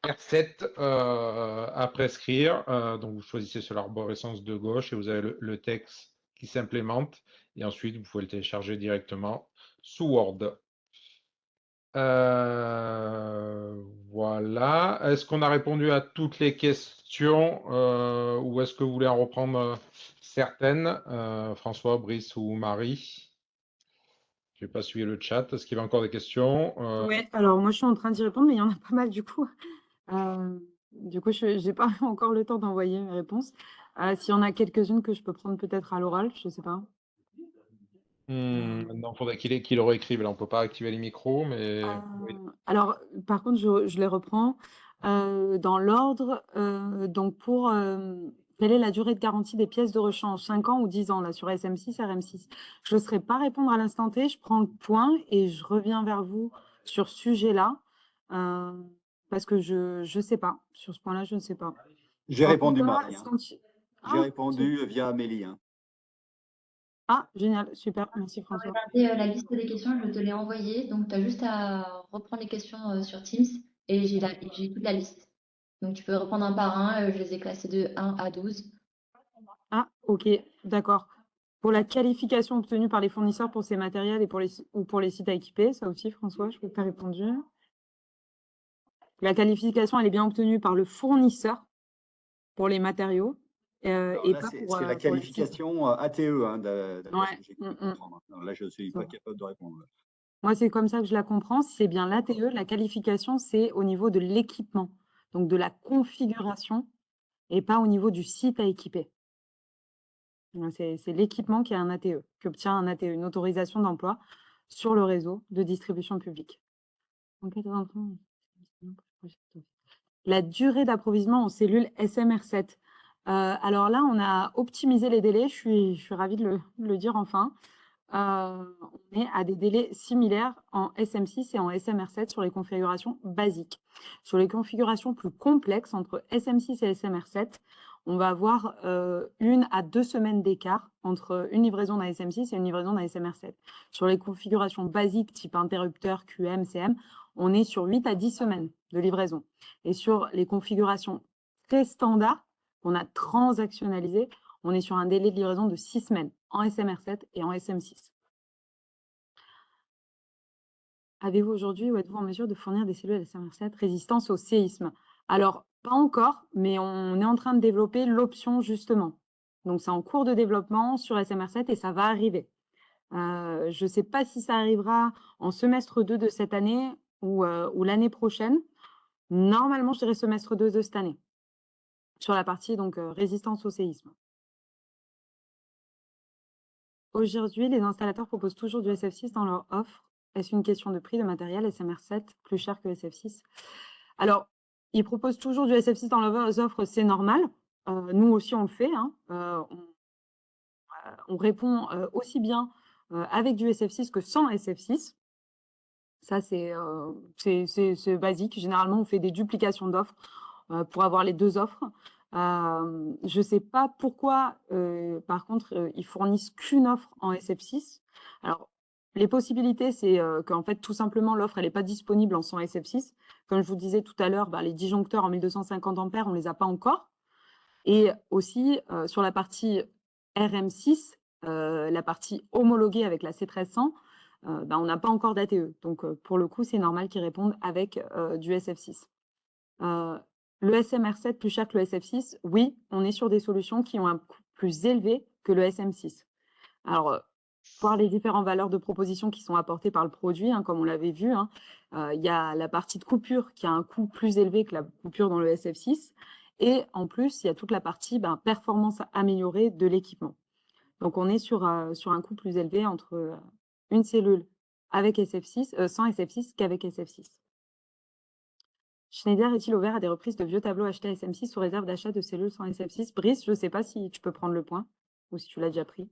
R7 à prescrire. Donc, vous choisissez sur l'arborescence de gauche et vous avez le texte qui s'implémente. Et ensuite, vous pouvez le télécharger directement sous Word. Voilà. Est-ce qu'on a répondu à toutes les questions ou est-ce que vous voulez en reprendre certaines? François, Brice ou Marie? Je n'ai pas suivi le chat. Est-ce qu'il y avait encore des questions? Ouais, alors moi je suis en train d'y répondre, mais il y en a pas mal du coup. Du coup, je n'ai pas encore le temps d'envoyer mes réponses. S'il y en a quelques-unes que je peux prendre peut-être à l'oral, je ne sais pas. Non, il faudrait qu'il le réécrive. Là, on ne peut pas activer les micros, mais oui. Alors, par contre, je les reprends dans l'ordre. Donc, quelle est la durée de garantie des pièces de rechange? 5 ans ou 10 ans, là, sur SM6, RM6? Je ne saurais pas répondre à l'instant T. Je prends le point et je reviens vers vous sur ce sujet-là. Parce que je ne sais pas. Sur ce point-là, je ne sais pas. J'ai En tout répondu, cas, Marie. Hein. J'ai Ah, répondu via Amélie. Hein. ah, génial, super, merci François. Et la liste des questions, je te l'ai envoyée. Donc, tu as juste à reprendre les questions sur Teams et j'ai toute la liste. Donc, tu peux reprendre un par un. Je les ai classés de 1 à 12. Ah, ok, d'accord. Pour la qualification obtenue par les fournisseurs pour ces matériels et pour les sites à équiper, ça aussi, François, je peux te répondu. La qualification, elle est bien obtenue par le fournisseur pour les matériaux et là, pas c'est pour la les sites. qualification ATE, hein, d'après Ouais. ce que j'ai pu comprendre. Alors là, je ne suis pas capable de répondre. Moi, c'est comme ça que je la comprends. C'est bien l'ATE, la qualification, c'est au niveau de l'équipement, donc de la configuration et pas au niveau du site à équiper. C'est l'équipement qui a un ATE, qui obtient un ATE, une autorisation d'emploi sur le réseau de distribution publique. La durée d'approvisionnement en cellules SMR7. Alors là, on a optimisé les délais. Je suis ravie de le dire enfin. On est à des délais similaires en SM6 et en SMR7 sur les configurations basiques. Sur les configurations plus complexes entre SM6 et SMR7, on va avoir 1 à 2 semaines d'écart entre une livraison d'un SM6 et une livraison d'un SMR7. Sur les configurations basiques type interrupteur, QM, CM, on est sur 8 à 10 semaines de livraison. Et sur les configurations très standards qu'on a transactionnalisées, on est sur un délai de livraison de 6 semaines en SMR7 et en SM6. Avez-vous aujourd'hui ou êtes-vous en mesure de fournir des cellules SMR7 résistance au séisme? Alors, pas encore, mais on est en train de développer l'option justement. Donc, c'est en cours de développement sur SMR7 et ça va arriver. Je ne sais pas si ça arrivera en semestre 2 de cette année ou l'année prochaine. Normalement, je dirais semestre 2 de cette année, sur la partie donc résistance au séisme. Aujourd'hui, les installateurs proposent toujours du SF6 dans leur offre. Est-ce une question de prix de matériel SMR7 plus cher que SF6? Alors, ils proposent toujours du SF6 dans leurs offres, c'est normal. Nous aussi, on le fait. Hein. On répond aussi bien avec du SF6 que sans SF6. Ça, c'est basique. Généralement, on fait des duplications d'offres pour avoir les deux offres. Je ne sais pas pourquoi, par contre, ils fournissent qu'une offre en SF6. Alors, les possibilités, c'est qu'en fait, tout simplement, l'offre, elle n'est pas disponible en 100 SF6. Comme je vous disais tout à l'heure, les disjoncteurs en 1250 ampères, on ne les a pas encore. Et aussi, sur la partie RM6, la partie homologuée avec la C1300, on n'a pas encore d'ATE. Donc, pour le coup, c'est normal qu'ils répondent avec du SF6. Le SMR7 plus cher que le SF6, oui, on est sur des solutions qui ont un coût plus élevé que le SM6. Alors, voir les différentes valeurs de proposition qui sont apportées par le produit, hein, comme on l'avait vu, hein, il y a la partie de coupure qui a un coût plus élevé que la coupure dans le SF6. Et en plus, il y a toute la partie performance améliorée de l'équipement. Donc, on est sur un coût plus élevé entre une cellule avec SF6, sans SF6 qu'avec SF6. Schneider est-il ouvert à des reprises de vieux tableaux achetés à SM6 sous réserve d'achat de cellules sans SF6? Brice, je ne sais pas si tu peux prendre le point ou si tu l'as déjà pris.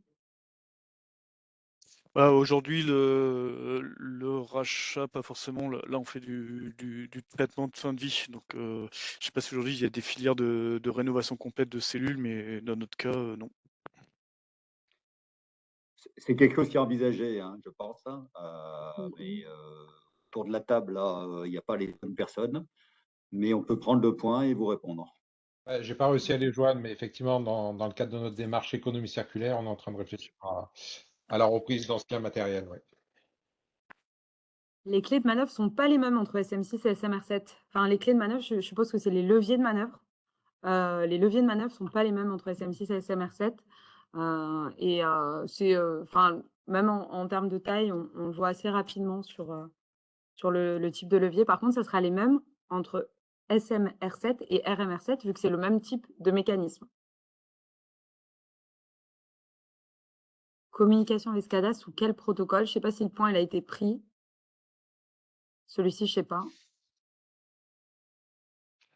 Aujourd'hui, le rachat, pas forcément. Là, on fait du traitement de fin de vie. Donc, je ne sais pas si aujourd'hui, il y a des filières de rénovation complète de cellules, mais dans notre cas, non. C'est quelque chose qui est envisagé, hein, je pense. Hein. Mais autour de la table, là, il n'y a pas les bonnes personnes. mais on peut prendre le point et vous répondre. Ouais, j'ai pas réussi à les joindre, mais effectivement, dans le cadre de notre démarche économie circulaire, on est en train de réfléchir à la reprise dans ce cas matériel. Ouais. Les clés de manœuvre ne sont pas les mêmes entre SM6 et SMR7. Enfin, les clés de manœuvre, je suppose que c'est les leviers de manœuvre. Les leviers de manœuvre ne sont pas les mêmes entre SM6 et SMR7. Même en termes de taille, on le voit assez rapidement sur le type de levier. Par contre, ça sera les mêmes entre SMR7 et RMR7, vu que c'est le même type de mécanisme. Communication avec SCADA, sous quel protocole? Je ne sais pas si le point il a été pris. Celui-ci, je ne sais pas.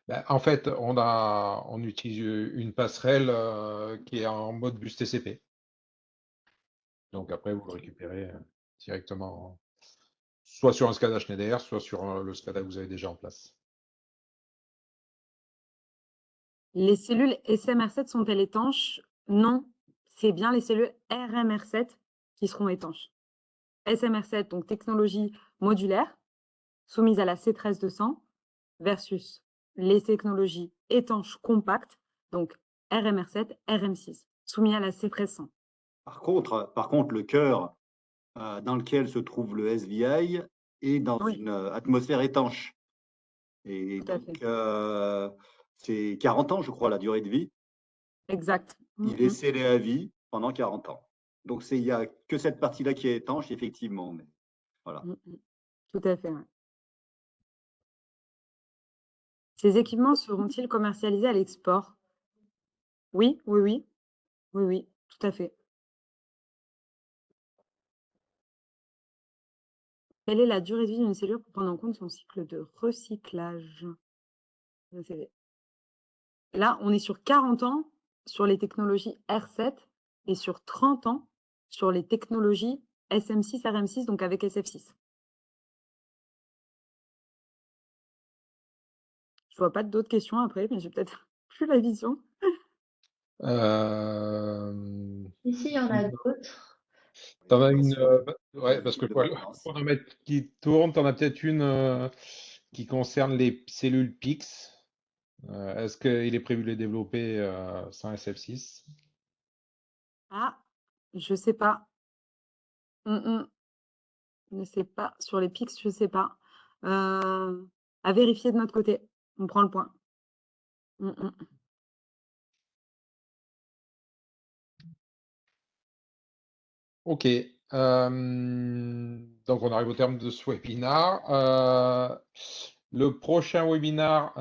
Ben, en fait, on utilise une passerelle qui est en mode bus TCP. Donc après, vous le récupérez directement, soit sur un SCADA Schneider, soit sur le SCADA que vous avez déjà en place. Les cellules SMR7 sont-elles étanches? Non, c'est bien les cellules RMR7 qui seront étanches. SMR7, donc technologie modulaire, soumise à la C13200, versus les technologies étanches compactes, donc RMR7, RM6, soumis à la C13100. Par contre, le cœur dans lequel se trouve le SVI est dans Oui. une atmosphère étanche. Et Tout à donc, fait. c'est 40 ans, je crois, la durée de vie. Exact. Il est scellé à vie pendant 40 ans. Donc, il n'y a que cette partie-là qui est étanche, effectivement. Mais voilà. Tout à fait. Ouais. Ces équipements seront-ils commercialisés à l'export? Oui, oui, oui. Oui, oui, tout à fait. Quelle est la durée de vie d'une cellule pour prendre en compte son cycle de recyclage? Là, on est sur 40 ans sur les technologies R7 et sur 30 ans sur les technologies SM6, RM6, donc avec SF6. Je vois pas d'autres questions après, mais j'ai peut-être plus la vision. Ici, il y en a d'autres. T'en as une, ouais, les parce que équipes de quoi, maintenance. pour en mettre qui tourne, t'en as peut-être une qui concerne les cellules PIX. Est-ce qu'il est prévu de les développer sans SF6? Ah, je sais pas. Je ne sais pas. Sur les pics, je sais pas. À vérifier de notre côté. On prend le point. Ok. Donc on arrive au terme de ce webinaire. Le prochain webinaire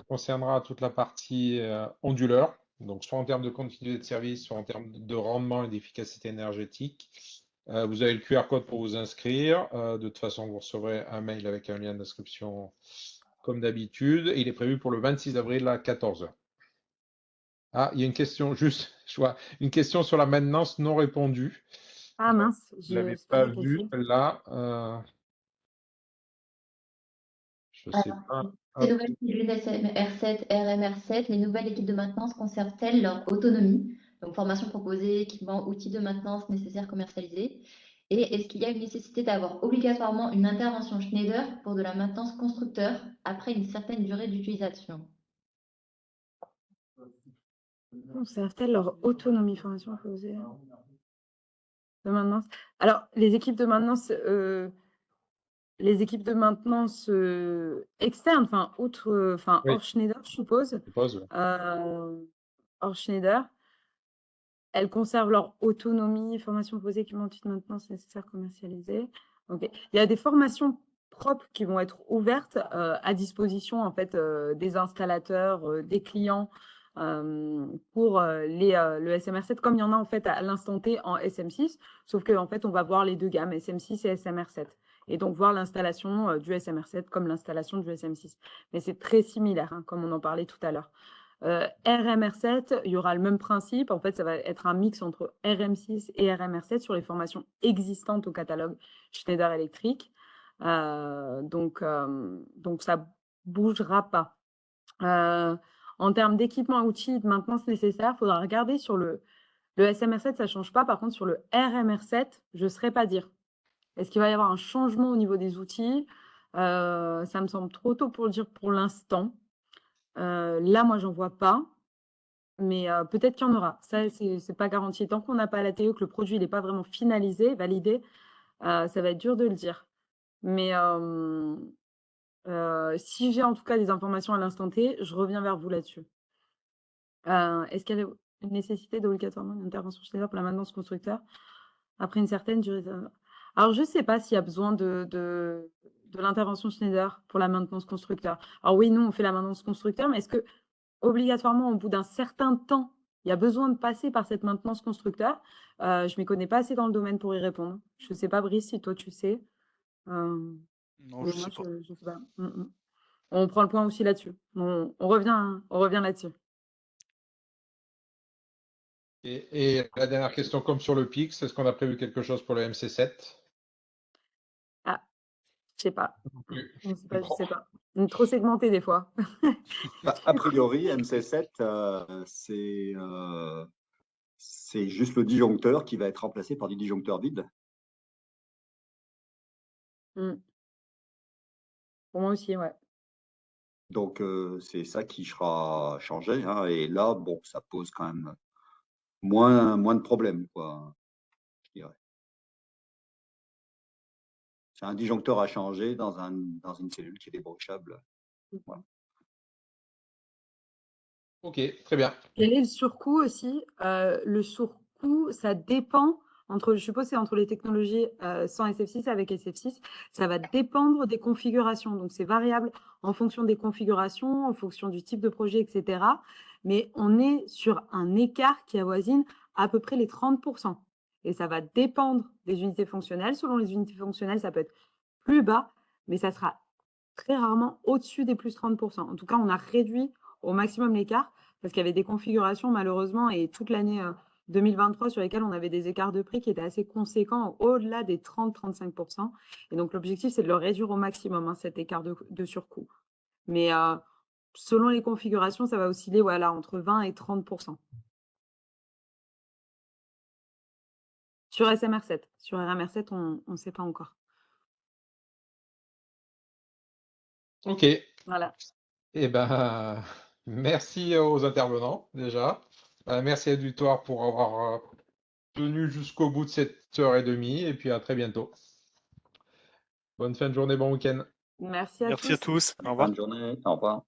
concernera toute la partie onduleur, donc soit en termes de continuité de service, soit en termes de rendement et d'efficacité énergétique. Vous avez le QR code pour vous inscrire. De toute façon, vous recevrez un mail avec un lien d'inscription comme d'habitude. Il est prévu pour le 26 avril à 14 h. Ah, il y a une question, juste, je vois, une question sur la maintenance non répondue. Ah mince, Je ne l'avais sais pas laquelle vue, c'est. celle-là. Je sais pas. Ces nouvelles cellules SMR7, RMR7, les nouvelles équipes de maintenance conservent-elles leur autonomie? Donc, formation proposée, équipements, outils de maintenance nécessaires commercialisés. Et est-ce qu'il y a une nécessité d'avoir obligatoirement une intervention Schneider pour de la maintenance constructeur après une certaine durée d'utilisation? Conservent-elles leur autonomie? Formation proposée de maintenance. Alors, les équipes de maintenance externes, enfin, Oui. hors Schneider, je suppose. Je suppose, Hors Schneider, elles conservent leur autonomie, formation posée, équipement de maintenance nécessaire commercialisé. Okay. Il y a des formations propres qui vont être ouvertes à disposition en fait des installateurs, des clients pour le SMR7, comme il y en a en fait à l'instant T en SM6, sauf qu'en fait on va voir les deux gammes, SM6 et SMR7. Et donc voir l'installation du SMR7 comme l'installation du SM6. Mais c'est très similaire, hein, comme on en parlait tout à l'heure. RMR7, il y aura le même principe. En fait, ça va être un mix entre RM6 et RMR7 sur les formations existantes au catalogue Schneider Electric. Donc, ça ne bougera pas. En termes d'équipement, outils, de maintenance nécessaires, il faudra regarder sur le SMR7, ça ne change pas. Par contre, sur le RMR7, je ne saurais pas dire. Est-ce qu'il va y avoir un changement au niveau des outils? Ça me semble trop tôt pour le dire pour l'instant. Là, moi, j'en vois pas. Mais peut-être qu'il y en aura. Ça, c'est pas garanti. Tant qu'on n'a pas la TE, que le produit n'est pas vraiment finalisé, validé, ça va être dur de le dire. Mais si j'ai en tout cas des informations à l'instant T, je reviens vers vous là-dessus. Est-ce qu'il y a une nécessité d'obligatoirement une intervention chez pour la maintenance constructeur après une certaine durée Alors, je ne sais pas s'il y a besoin de l'intervention Schneider pour la maintenance constructeur. Alors oui, nous, on fait la maintenance constructeur, mais est-ce que obligatoirement, au bout d'un certain temps, il y a besoin de passer par cette maintenance constructeur? Je ne m'y connais pas assez dans le domaine pour y répondre. Je ne sais pas, Brice, si toi, tu sais. Non, je Moi, sais pas. je sais pas. On prend le point aussi là-dessus. On revient là-dessus. Et la dernière question, comme sur le PIX, est-ce qu'on a prévu quelque chose pour le MC7? Ah, je sais pas. Non plus. Je sais pas. On est trop segmenté des fois. A priori, MC7, c'est juste le disjoncteur qui va être remplacé par du disjoncteur vide. Pour moi aussi, ouais. Donc, c'est ça qui sera changé, hein. Et là, bon, ça pose quand même moins de problèmes, quoi, je dirais. C'est un disjoncteur à changer dans une cellule qui est débranchable. Voilà. Ok, très bien. Quel est le surcoût aussi? Le surcoût, ça dépend je suppose c'est entre les technologies sans SF6 avec SF6, ça va dépendre des configurations. Donc c'est variable en fonction des configurations, en fonction du type de projet, etc. Mais on est sur un écart qui avoisine à peu près les 30%. Et ça va dépendre des unités fonctionnelles. Selon les unités fonctionnelles, ça peut être plus bas, mais ça sera très rarement au-dessus des plus 30%. En tout cas, on a réduit au maximum l'écart parce qu'il y avait des configurations malheureusement et toute l'année 2023 sur lesquelles on avait des écarts de prix qui étaient assez conséquents au-delà des 30-35%. Et donc l'objectif, c'est de le réduire au maximum, hein, cet écart de surcoût. Mais selon les configurations, ça va osciller voilà, entre 20 et 30%. Sur SMR7. Sur RMR7, on ne sait pas encore. Ok. Voilà. Eh ben, merci aux intervenants déjà. Merci à Dutoire pour avoir tenu jusqu'au bout de cette heure et demie. Et puis à très bientôt. Bonne fin de journée, bon week-end. Merci à Merci à tous. tous. Au revoir. Bonne journée. Au revoir.